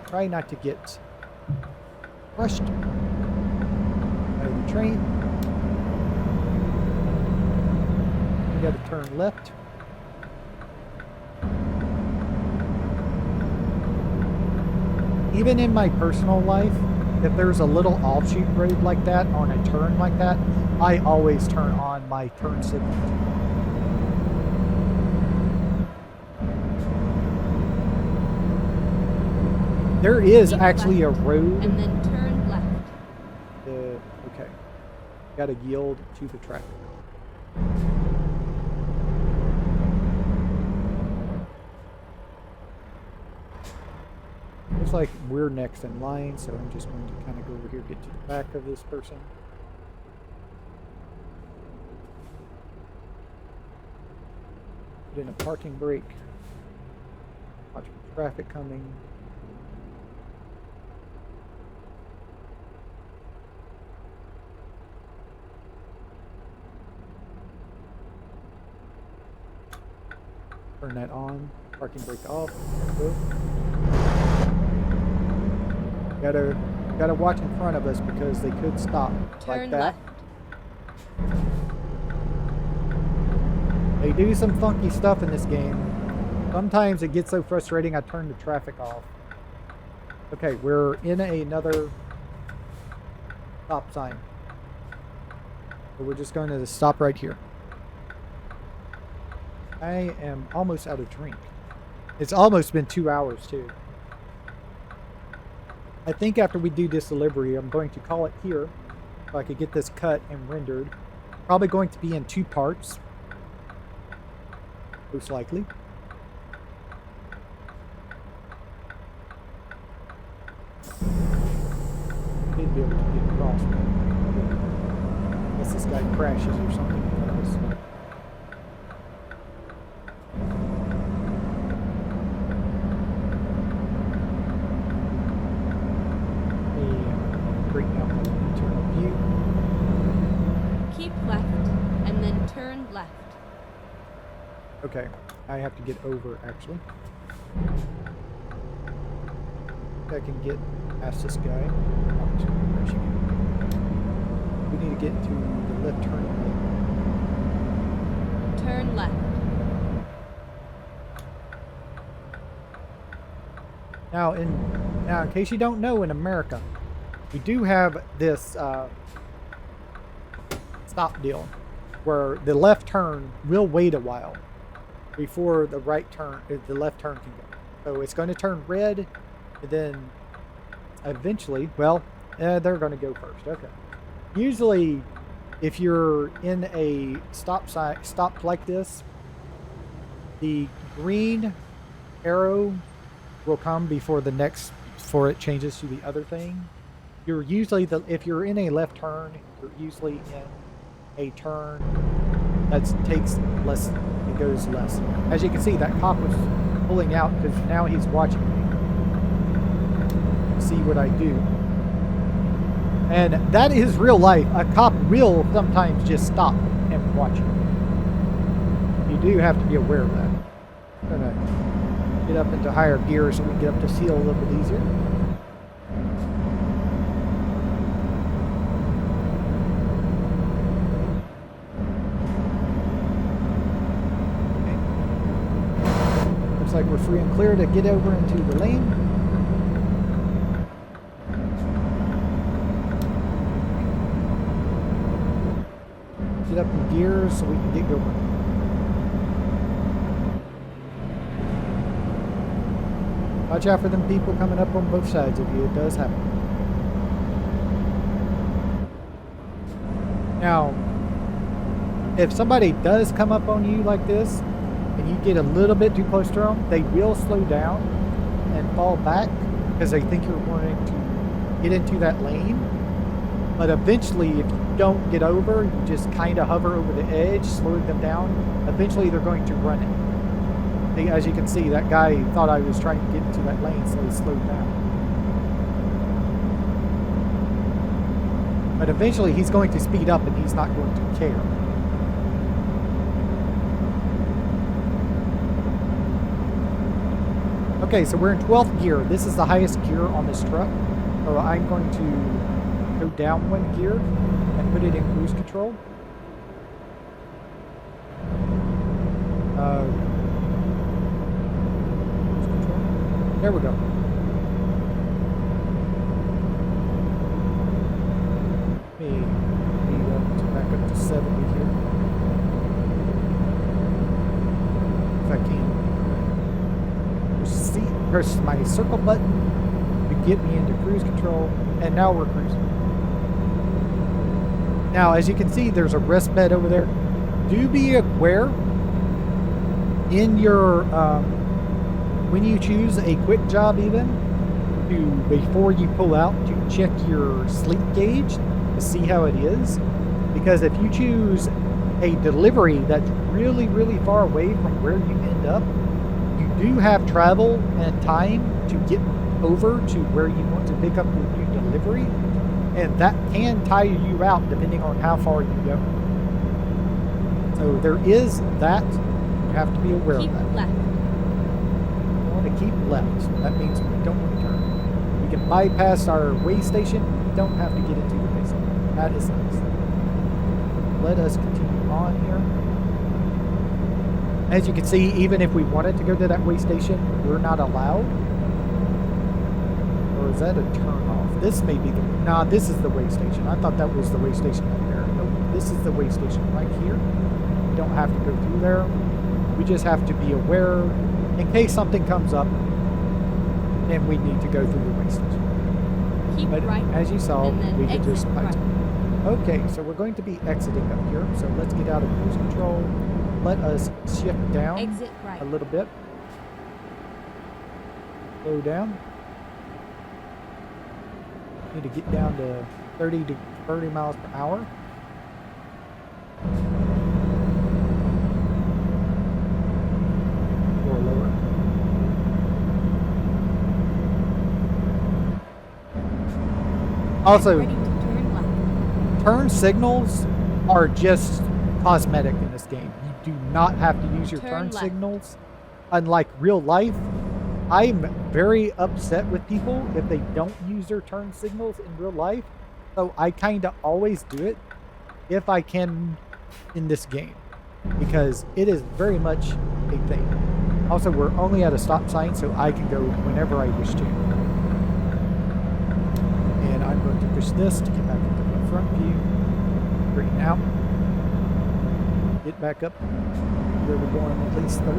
Speaker 1: Try not to get crushed by the train. We got to turn left. Even in my personal life, if there's a little offshoot road like that on a turn like that, I always turn on my turn signal. There is
Speaker 2: Keep
Speaker 1: actually
Speaker 2: left,
Speaker 1: a road.
Speaker 2: And then turn left.
Speaker 1: Okay. Gotta yield to the traffic. Looks like we're next in line, so I'm just going to kind of go over here, get to the back of this person. Put in a parking brake. Watch for traffic coming. Turn that on. Parking brake off. Good. Gotta watch in front of us because they could stop like
Speaker 2: Turn
Speaker 1: that.
Speaker 2: left.
Speaker 1: They do some funky stuff in this game. Sometimes it gets so frustrating I turn the traffic off. Okay, we're in another stop sign. So we're just going to stop right here. I am almost out of drink. It's almost been 2 hours too. I think after we do this delivery, I'm going to call it here so I could get this cut and rendered. Probably going to be in 2 parts. Most likely. Should be able to get across. Unless this guy crashes or something.
Speaker 2: Keep left, and then turn left.
Speaker 1: Okay, I have to get over actually. I can get past this guy. We need to get to the left turn lane.
Speaker 2: Turn left.
Speaker 1: Now, in case you don't know, in America, we do have this stop deal where the left turn will wait a while before the right turn, the left turn can go. So it's going to turn red, and then eventually, well, they're going to go first. Okay. Usually, if you're in a stop like this, the green arrow will come before it changes to the other thing. You're usually if you're in a left turn, you're usually in a turn that takes less. It goes less. As you can see, that cop was pulling out because now he's watching me. See what I do. And that is real life. A cop will sometimes just stop and watch you. You do have to be aware of that. I'm gonna get up into higher gear so we can get up to seal a little bit easier. we're free and clear to get over into the lane. Get up in gear so we can get going. Watch out for them people coming up on both sides of you. It does happen. Now, if somebody does come up on you like this, and you get a little bit too close to them, they will slow down and fall back because they think you're wanting to get into that lane. But eventually, if you don't get over, you just kind of hover over the edge, slowing them down. Eventually, they're going to run it. As you can see, that guy thought I was trying to get into that lane, so he slowed down. But eventually, he's going to speed up and he's not going to care. Okay, so we're in 12th gear. This is the highest gear on this truck. So I'm going to go down one gear and put it in cruise control. There we go. Let me back up to 70 here. If I can. Press my circle button to get me into cruise control, and now we're cruising. Now, as you can see, there's a rest bed over there. Do be aware in your when you choose a quick job, even before you pull out, to check your sleep gauge to see how it is, because if you choose a delivery that's really, really far away from where you end up, you do have travel and time to get over to where you want to pick up your new delivery, and that can tire you out depending on how far you go. So there is that. You have to be aware
Speaker 2: Keep
Speaker 1: of that.
Speaker 2: left.
Speaker 1: We want to keep left. That means we don't want to turn. We can bypass our way station. We don't have to get into the way station. That is nice. Let us continue on here. As you can see, even if we wanted to go to that way station, we're not allowed. Or is that a turn off? This may be the... Nah, this is the way station. I thought that was the way station up there. No, this is the way station right here. We don't have to go through there. We just have to be aware in case something comes up and we need to go through the way station.
Speaker 2: Keep
Speaker 1: But
Speaker 2: right.
Speaker 1: as you saw,
Speaker 2: and then
Speaker 1: we can just...
Speaker 2: exit right.
Speaker 1: Okay, so we're going to be exiting up here. So let's get out of cruise control. Let us shift down
Speaker 2: Exit right.
Speaker 1: a little bit. Slow down. Need to get down to 30 to 30 miles per hour. Or lower. Also,
Speaker 2: Ready to turn left.
Speaker 1: turn signals are just cosmetic in this game. You do not have to use your
Speaker 2: Turn
Speaker 1: turn
Speaker 2: left.
Speaker 1: signals. Unlike real life, I'm very upset with people if they don't use their turn signals in real life. So I kind of always do it if I can in this game, because it is very much a thing. Also, we're only at a stop sign, so I can go whenever I wish to. And I'm going to push this to get back into the front view. Straighten out. Get back up where we're going at least 30.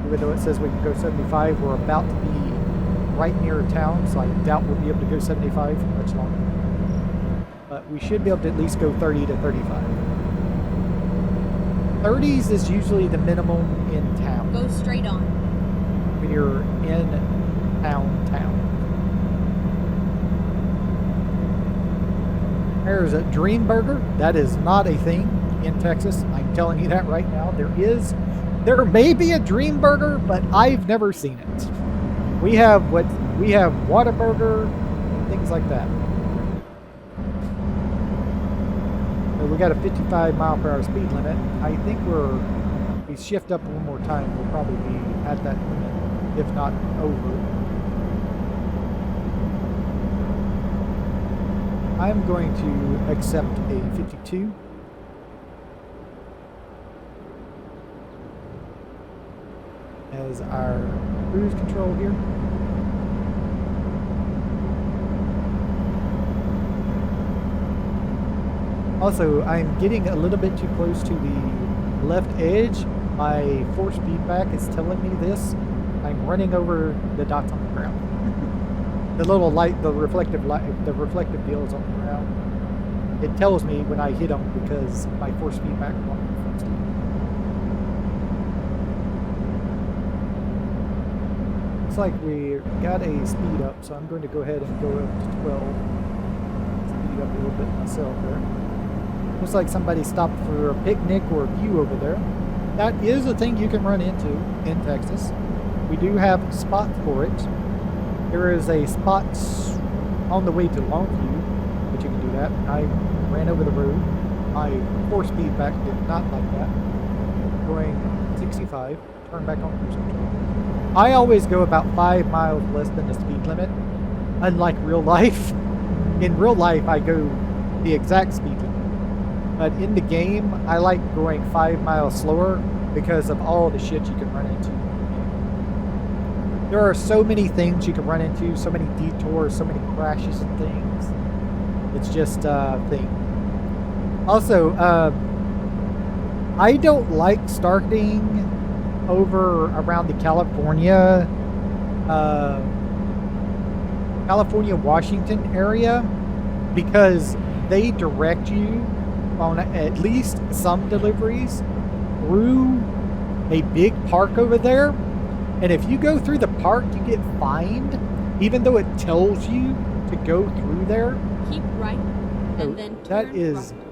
Speaker 1: Even though it says we can go 75, we're about to be right near town, so I doubt we'll be able to go 75 for much longer. But we should be able to at least go 30 to 35. 30s is usually the minimum in town.
Speaker 2: Go straight on.
Speaker 1: When you're in town. There's a Dream Burger. That is not a thing in Texas. I'm telling you that right now. There may be a Dream Burger, but I've never seen it. We have Whataburger, things like that. So we got a 55 mile per hour speed limit. I think if we shift up one more time, we'll probably be at that limit, if not over. I'm going to accept a 52. as our cruise control here. Also, I'm getting a little bit too close to the left edge. My force feedback is telling me this. I'm running over the dots on the ground. The little light, the reflective deals on the ground. It tells me when I hit them because my force feedback won't. Looks like we got a speed up, so I'm going to go ahead and go up to 12. Speed up a little bit myself there. Looks like somebody stopped for a picnic or a view over there. That is a thing you can run into in Texas. We do have spots for it. There is a spot on the way to Longview, but you can do that. I ran over the road. My force feedback did not like that. Going 65, turn back on cruise control. I always go about 5 miles less than the speed limit, unlike real life. In real life, I go the exact speed limit. But in the game, I like going 5 miles slower because of all the shit you can run into. There are so many things you can run into, so many detours, so many crashes and things. It's just a thing. Also, I don't like starting over around the California-Washington area because they direct you on at least some deliveries through a big park over there. And if you go through the park, you get fined, even though it tells you to go through there.
Speaker 2: Keep right, and then turn
Speaker 1: that is
Speaker 2: right.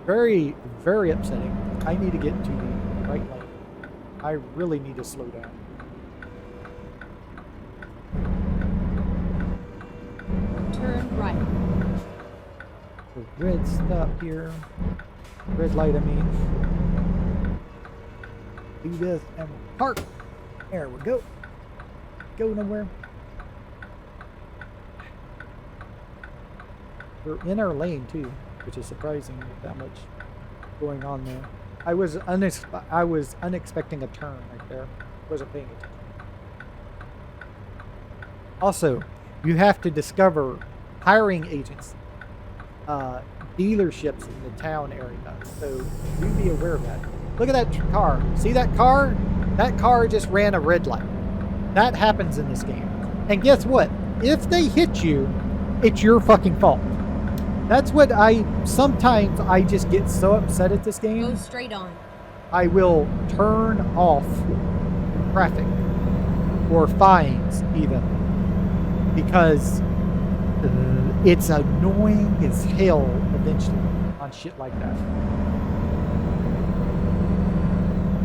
Speaker 1: very, very upsetting. I need to get to the right lane. I really need to slow down.
Speaker 2: Turn right.
Speaker 1: The red stop here. Red light, I mean. Do this and park. There we go. Go nowhere. We're in our lane too, which is surprising with that much going on there. I was unexpecting a turn right there. Wasn't paying attention. Also, you have to discover hiring agents, dealerships in the town area. So do be aware of that. Look at that car. See that car? That car just ran a red light. That happens in this game. And guess what? If they hit you, it's your fucking fault. That's what sometimes I just get so upset at this game.
Speaker 2: Go straight on.
Speaker 1: I will turn off traffic or fines even because it's annoying as hell eventually on shit like that.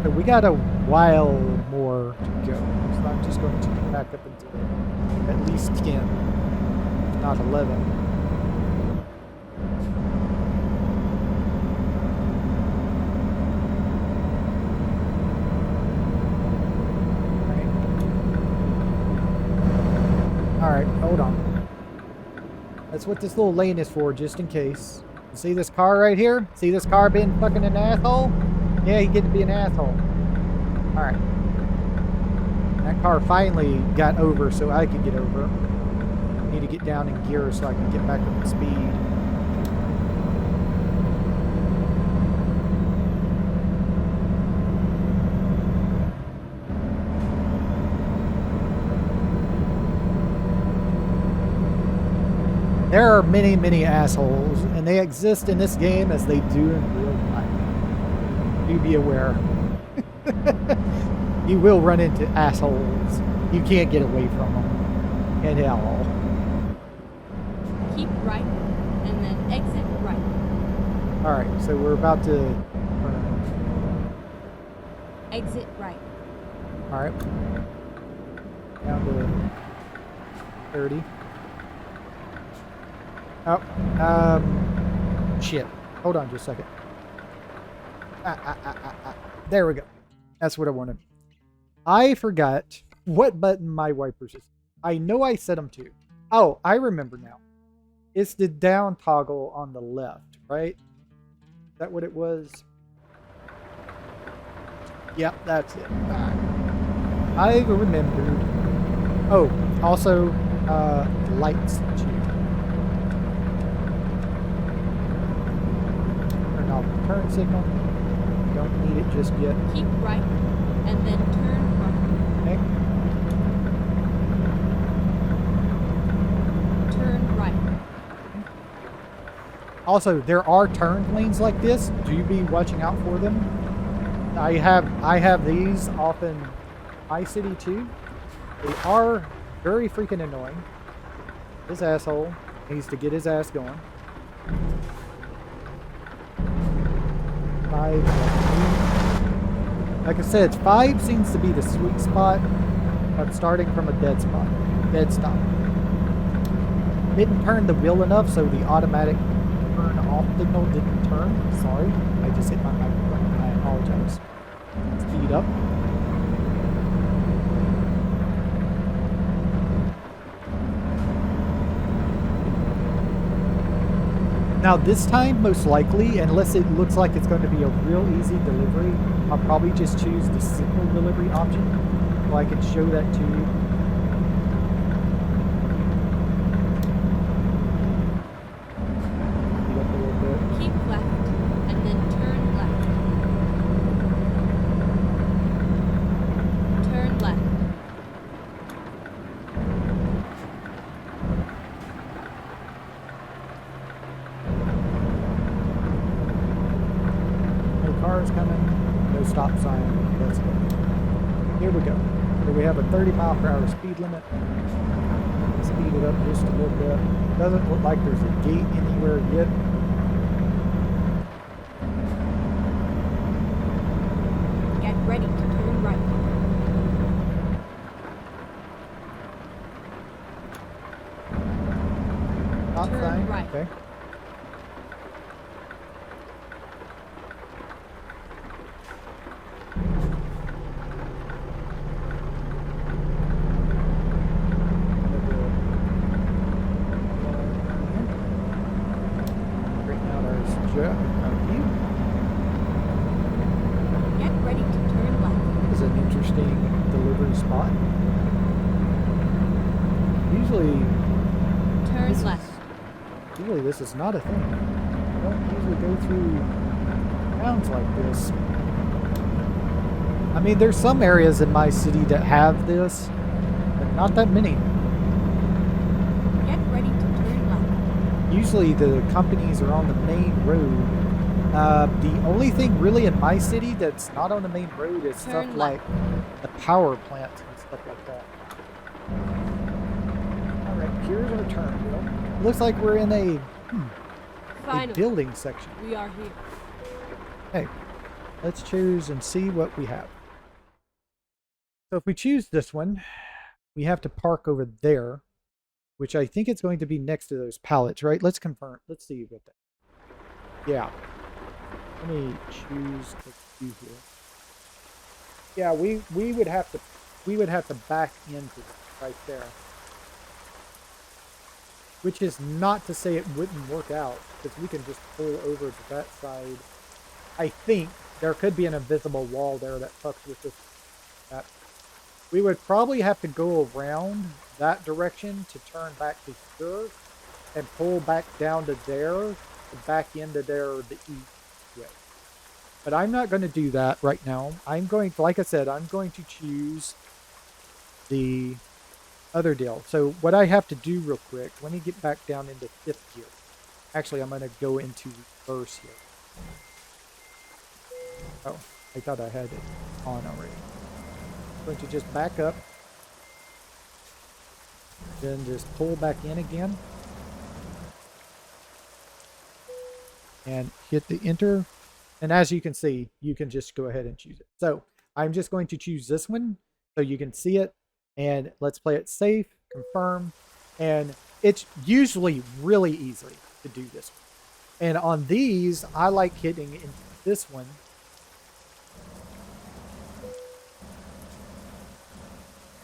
Speaker 1: So we got a while more to go. So I'm just going to back up into at least 10, if not 11. Alright, hold on. That's what this little lane is for, just in case. You see this car right here? See this car being fucking an asshole? Yeah, you get to be an asshole. Alright. That car finally got over so I could get over. I need to get down in gear so I can get back up to speed. There are many, many assholes, and they exist in this game as they do in real life. Do be aware. You will run into assholes. You can't get away from them at all.
Speaker 2: Keep right, and then exit right.
Speaker 1: Alright, so we're about to turn.
Speaker 2: Exit right.
Speaker 1: Alright. Down to 30. Oh, shit. Hold on just a second. There we go. That's what I wanted. I forgot what button my wipers is. I know I set them to. Oh, I remember now. It's the down toggle on the left, right? Is that what it was? Yep, that's it. Alright. I remembered. Oh, also, lights too. Turn off the turn signal. Don't need it just yet.
Speaker 2: Keep right and then turn right.
Speaker 1: Okay.
Speaker 2: Turn right.
Speaker 1: Also, there are turn lanes like this. Do be watching out for them. I have these off in my city too. They are very freaking annoying. This asshole needs to get his ass going. 5. Like I said, 5 seems to be the sweet spot of starting from a dead spot. Dead stop. Didn't turn the wheel enough, so the automatic turn off signal didn't turn. Sorry. I just hit my microphone. I apologize. Speed up. Now this time, most likely, unless it looks like it's going to be a real easy delivery, I'll probably just choose the simple delivery option so I can show that to you. Speed up a little bit.
Speaker 2: Keep left and then turn left. Turn left.
Speaker 1: Cars coming, no stop sign. That's good. Here we go. Here we have a 30-mile-per-hour speed limit. Speed it up just a little bit. Doesn't look like there's a gate anywhere yet.
Speaker 2: Get ready to turn right.
Speaker 1: Stop
Speaker 2: Turn
Speaker 1: sign.
Speaker 2: right.
Speaker 1: Okay.
Speaker 2: Get ready to turn left.
Speaker 1: This is an interesting delivery spot. Usually this is not a thing. I don't usually go through towns like this. I mean, there's some areas in my city that have this, but not that many.
Speaker 2: Get ready to turn left.
Speaker 1: Usually the companies are on the main road. The only thing really in my city that's not on the main road is stuff
Speaker 2: Turn
Speaker 1: like the power plants and stuff like that. Alright, here's our turn wheel. Looks like we're in a
Speaker 2: Finally,
Speaker 1: building section.
Speaker 2: we are here.
Speaker 1: Hey, let's choose and see what we have. So if we choose this one, we have to park over there, which I think it's going to be next to those pallets, right? Let's confirm. Let's see what that. Yeah. Let me choose what to do here. Yeah, we would have to back into it right there. Which is not to say it wouldn't work out, because we can just pull over to that side. I think there could be an invisible wall there that fucks with this. That. We would probably have to go around that direction to turn back to here and pull back down to there to back into there the east way. But I'm not going to do that right now. I'm going to, like I said, I'm going to choose the other deal. So what I have to do real quick, let me get back down into 5th gear. Actually, I'm going to go into reverse here. Oh, I thought I had it on already. I'm going to just back up. Then just pull back in again. And hit the enter. And as you can see, you can just go ahead and choose it. So I'm just going to choose this one so you can see it. And let's play it safe, confirm. And it's usually really easy to do this one. And on these, I like hitting into this one.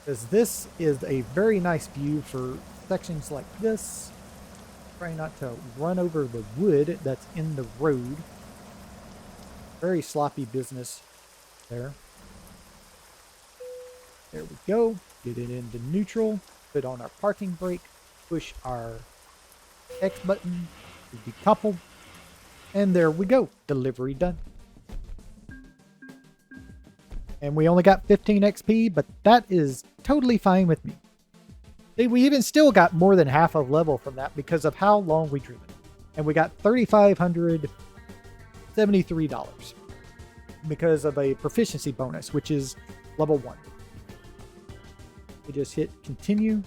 Speaker 1: Because this is a very nice view for sections like this. Try not to run over the wood that's in the road. Very sloppy business there. There we go. Get it into neutral. Put on our parking brake. Push our X button to decouple. And there we go. Delivery done. And we only got 15 XP, but that is totally fine with me. We even still got more than half a level from that because of how long we drew it. And we got $3,573 because of a proficiency bonus, which is level 1. We just hit continue.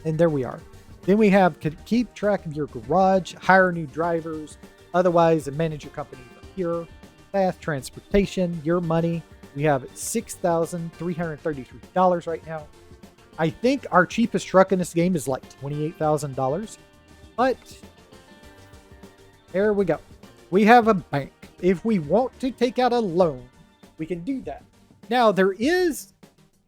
Speaker 1: And there we are. Then we have to keep track of your garage, hire new drivers, otherwise manage your company from here, fast transportation, your money. We have $6,333 right now. I think our cheapest truck in this game is like $28,000. But there we go. We have a bank. If we want to take out a loan, we can do that. Now, there is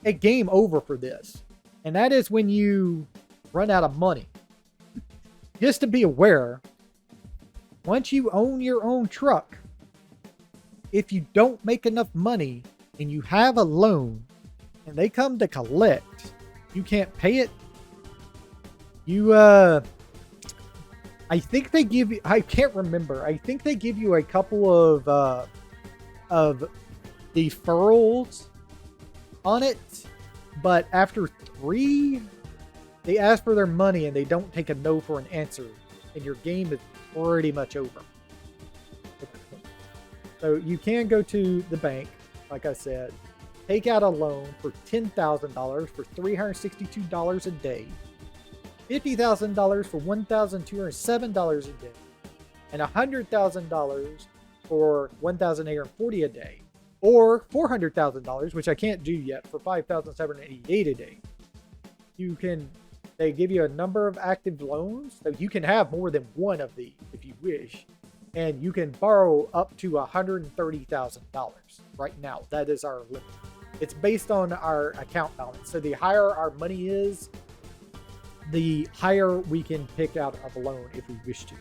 Speaker 1: a game over for this, and that is when you run out of money. Just to be aware, once you own your own truck, if you don't make enough money and you have a loan and they come to collect, you can't pay it. I think they give you, I can't remember. I think they give you a couple of deferrals on it, but after 3, they ask for their money and they don't take a no for an answer, and your game is pretty much over. So you can go to the bank, like I said, take out a loan for $10,000 for $362 a day, $50,000 for $1,207 a day, and $100,000 for $1,840 a day, or $400,000, which I can't do yet, for $5,788 a day. They give you a number of active loans, so you can have more than one of these if you wish, and you can borrow up to $130,000 right now. That is our limit. It's based on our account balance. So the higher our money is, the higher we can pick out of a loan if we wish to.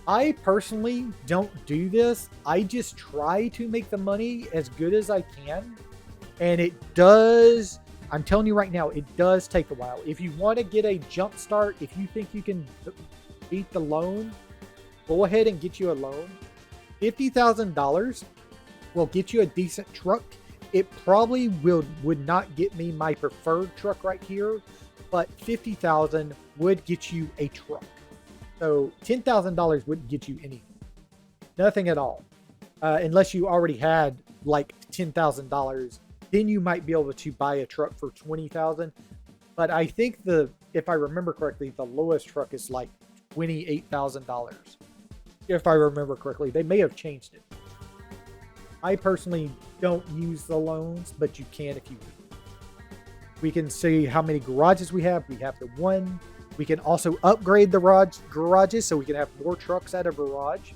Speaker 1: I personally don't do this. I just try to make the money as good as I can. And it does, I'm telling you right now, it does take a while. If you want to get a jump start, if you think you can beat the loan, go ahead and get you a loan. $50,000 will get you a decent truck. It probably would not get me my preferred truck right here, but $50,000 would get you a truck. So $10,000 wouldn't get you anything, nothing at all, unless you already had like $10,000. Then you might be able to buy a truck for $20,000. But I think if I remember correctly, the lowest truck is like $28,000. If I remember correctly, they may have changed it. I personally don't use the loans, but you can if you do. We can see how many garages we have. We have the 1. We can also upgrade the garages so we can have more trucks at a garage.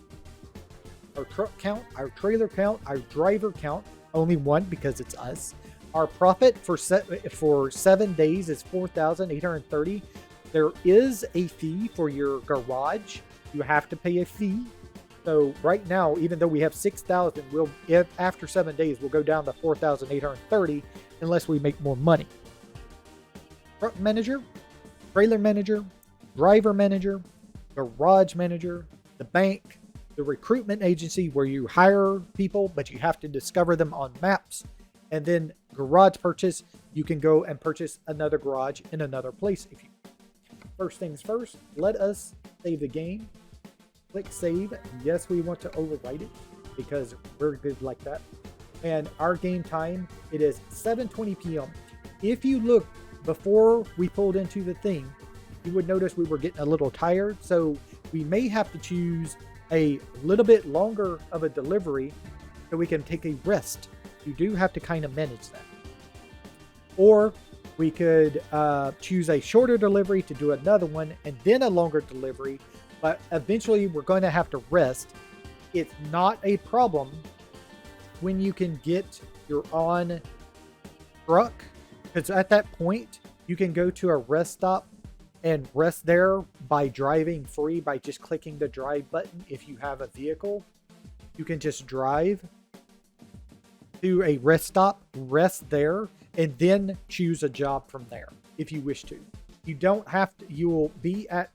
Speaker 1: Our truck count, our trailer count, our driver count, only 1 because it's us. Our profit for 7 days is $4,830. There is a fee for your garage. You have to pay a fee. So right now, even though we have 6,000, after 7 days, we'll go down to 4,830 unless we make more money. Truck manager, trailer manager, driver manager, garage manager, the bank, the recruitment agency where you hire people, but you have to discover them on maps, and then garage purchase. You can go and purchase another garage in another place if you. First things first, let us save the game. Click save. Yes, we want to overwrite it because we're good like that. And our game time, it is 7:20 p.m. If you look before we pulled into the thing, you would notice we were getting a little tired. So we may have to choose a little bit longer of a delivery so we can take a rest. You do have to kind of manage that. Or we could choose a shorter delivery to do another one and then a longer delivery. But eventually we're going to have to rest. It's not a problem when you can get your own truck, because at that point you can go to a rest stop and rest there by driving free by just clicking the drive button. If you have a vehicle, you can just drive to a rest stop, rest there, and then choose a job from there if you wish to. You don't have to. You'll be at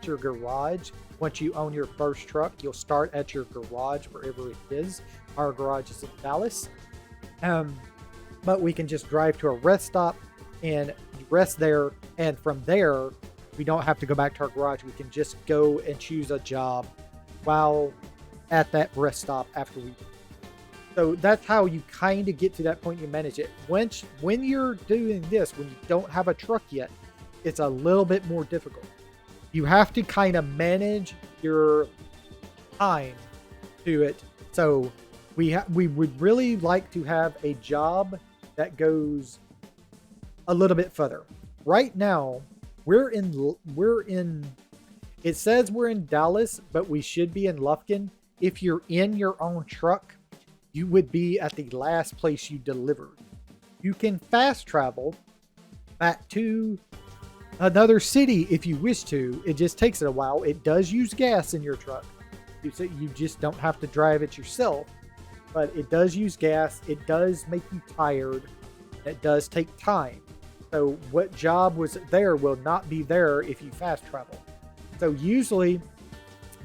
Speaker 1: your garage once you own your first truck. You'll start at your garage wherever it is. Our garage is in Dallas, but we can just drive to a rest stop and rest there, and from there we don't have to go back to our garage. We can just go and choose a job while at that rest stop after we. So that's how you kind of get to that point. You manage it. When you're doing this, when you don't have a truck yet, it's a little bit more difficult. You have to kind of manage your time to it. So we would really like to have a job that goes a little bit further. Right now, we're in. It says we're in Dallas, but we should be in Lufkin. If you're in your own truck, you would be at the last place you delivered. You can fast travel back to another city if you wish to. It just takes it a while. It does use gas in your truck. You just don't have to drive it yourself, but it does use gas. It does make you tired. It does take time. So what job was there will not be there if you fast travel. So usually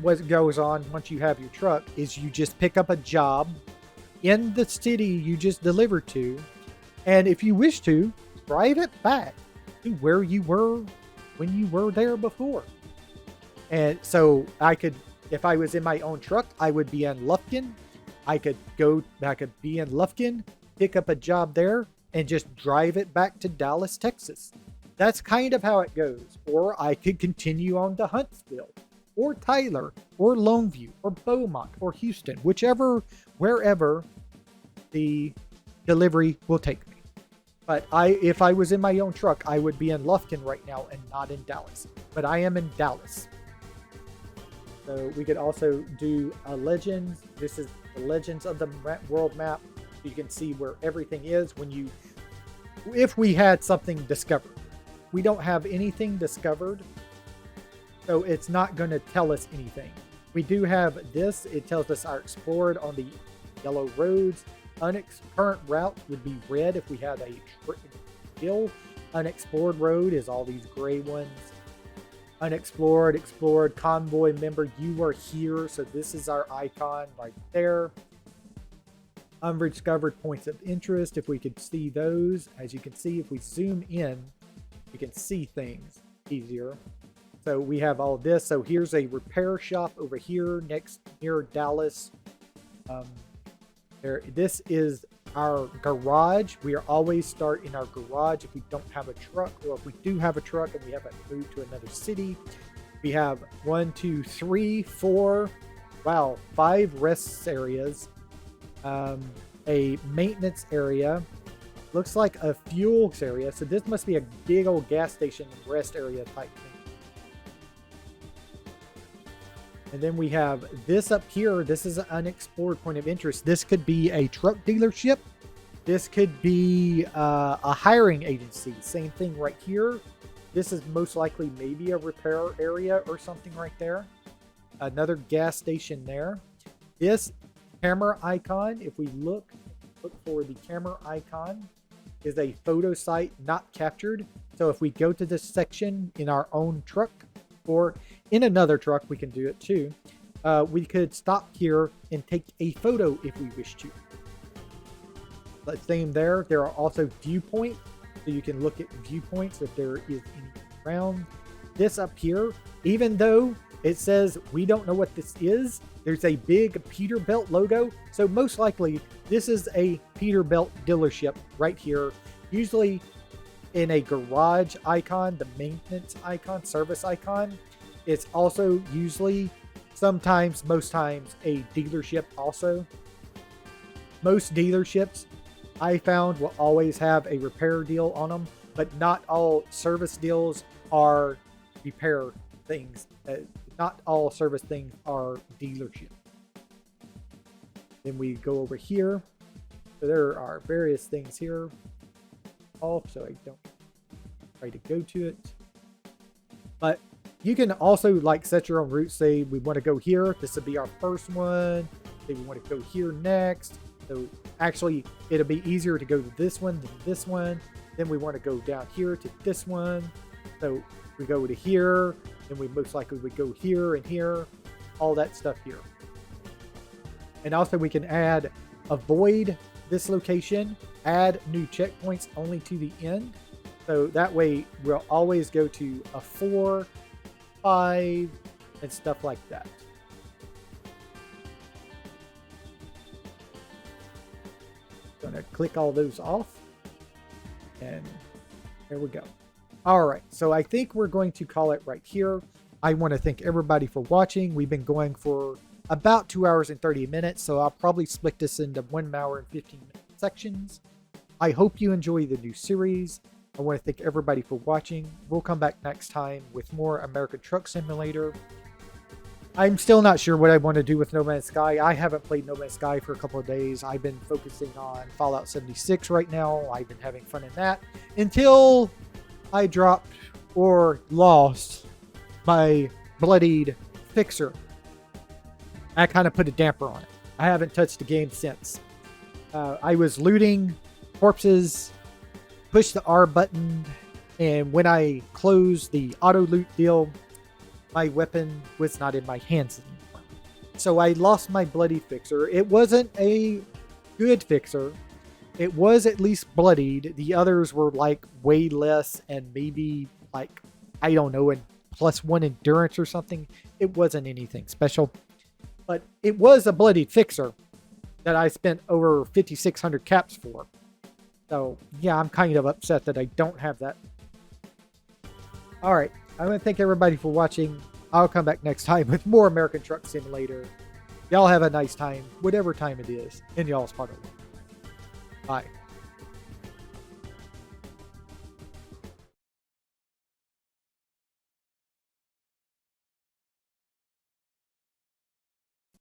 Speaker 1: what goes on once you have your truck is you just pick up a job in the city you just delivered to, and if you wish to, drive it back to where you were when you were there before. And so if I was in my own truck, I would be in Lufkin. I could be in Lufkin, pick up a job there, and just drive it back to Dallas, Texas. That's kind of how it goes. Or I could continue on to Huntsville, or Tyler, or Longview, or Beaumont, or Houston, wherever the delivery will take me. But if I was in my own truck, I would be in Lufkin right now and not in Dallas. But I am in Dallas. So we could also do a Legends. This is the Legends of the world map. You can see where everything is if we had something discovered. We don't have anything discovered, so it's not going to tell us anything. We do have this. It tells us our explored on the yellow roads. Current route would be red if we had a hill. Unexplored road is all these gray ones. Unexplored, explored, convoy member, you are here. So this is our icon right there. Undiscovered points of interest, if we could see those. As you can see, if we zoom in, you can see things easier. So we have all this. So here's a repair shop over here near Dallas. This is our garage. We are always start in our garage if we don't have a truck, or if we do have a truck and we haven't moved to another city. We have 1, 2, 3, 4, 5 rest areas. A maintenance area, looks like a fuels area, so this must be a big old gas station and rest area type thing. And then we have this up here. This is an unexplored point of interest. This could be a truck dealership. This could be a hiring agency. Same thing right here. This is most likely maybe a repair area or something right there. Another gas station there. This camera icon, if we look for the camera icon, is a photo site not captured. So if we go to this section in our own truck or in another truck, we can do it too. We could stop here and take a photo if we wish to. But same there. There are also viewpoints, so you can look at viewpoints if there is any around. This up here, even though it says we don't know what this is, there's a big Peterbilt logo. So most likely this is a Peterbilt dealership right here. Usually in a garage icon, the maintenance icon, service icon, it's also usually most times a dealership also. Most dealerships I found will always have a repair deal on them, but not all service deals are repair things. Not all service things are dealership. Then we go over here. So there are various things here. Off, so I don't try to go to it. But you can also set your own route. Say we want to go here. This would be our first one. Say we want to go here next. So actually, it'll be easier to go to this one than this one. Then we want to go down here to this one. So we go to here, and we most likely would go here and here, all that stuff here. And also we can avoid this location, add new checkpoints only to the end. So that way we'll always go to a 4, 5, and stuff like that. Gonna click all those off, and there we go. All right, so I think we're going to call it right here. I want to thank everybody for watching. We've been going for about 2 hours and 30 minutes, so I'll probably split this into 1 hour and 15-minute sections. I hope you enjoy the new series. I want to thank everybody for watching. We'll come back next time with more American Truck Simulator. I'm still not sure what I want to do with No Man's Sky. I haven't played No Man's Sky for a couple of days. I've been focusing on Fallout 76 right now. I've been having fun in that until I dropped or lost my bloodied fixer. I kind of put a damper on it. I haven't touched the game since. I was looting corpses, pushed the R button, and when I closed the auto loot deal, my weapon was not in my hands anymore. So I lost my bloody fixer. It wasn't a good fixer. It was at least bloodied. The others were like way less and maybe like, I don't know, +1 endurance or something. It wasn't anything special. But it was a bloodied fixer that I spent over 5,600 caps for. So yeah, I'm kind of upset that I don't have that. All right. I want to thank everybody for watching. I'll come back next time with more American Truck Simulator. Y'all have a nice time, whatever time it is, in y'all's part of the world. Bye.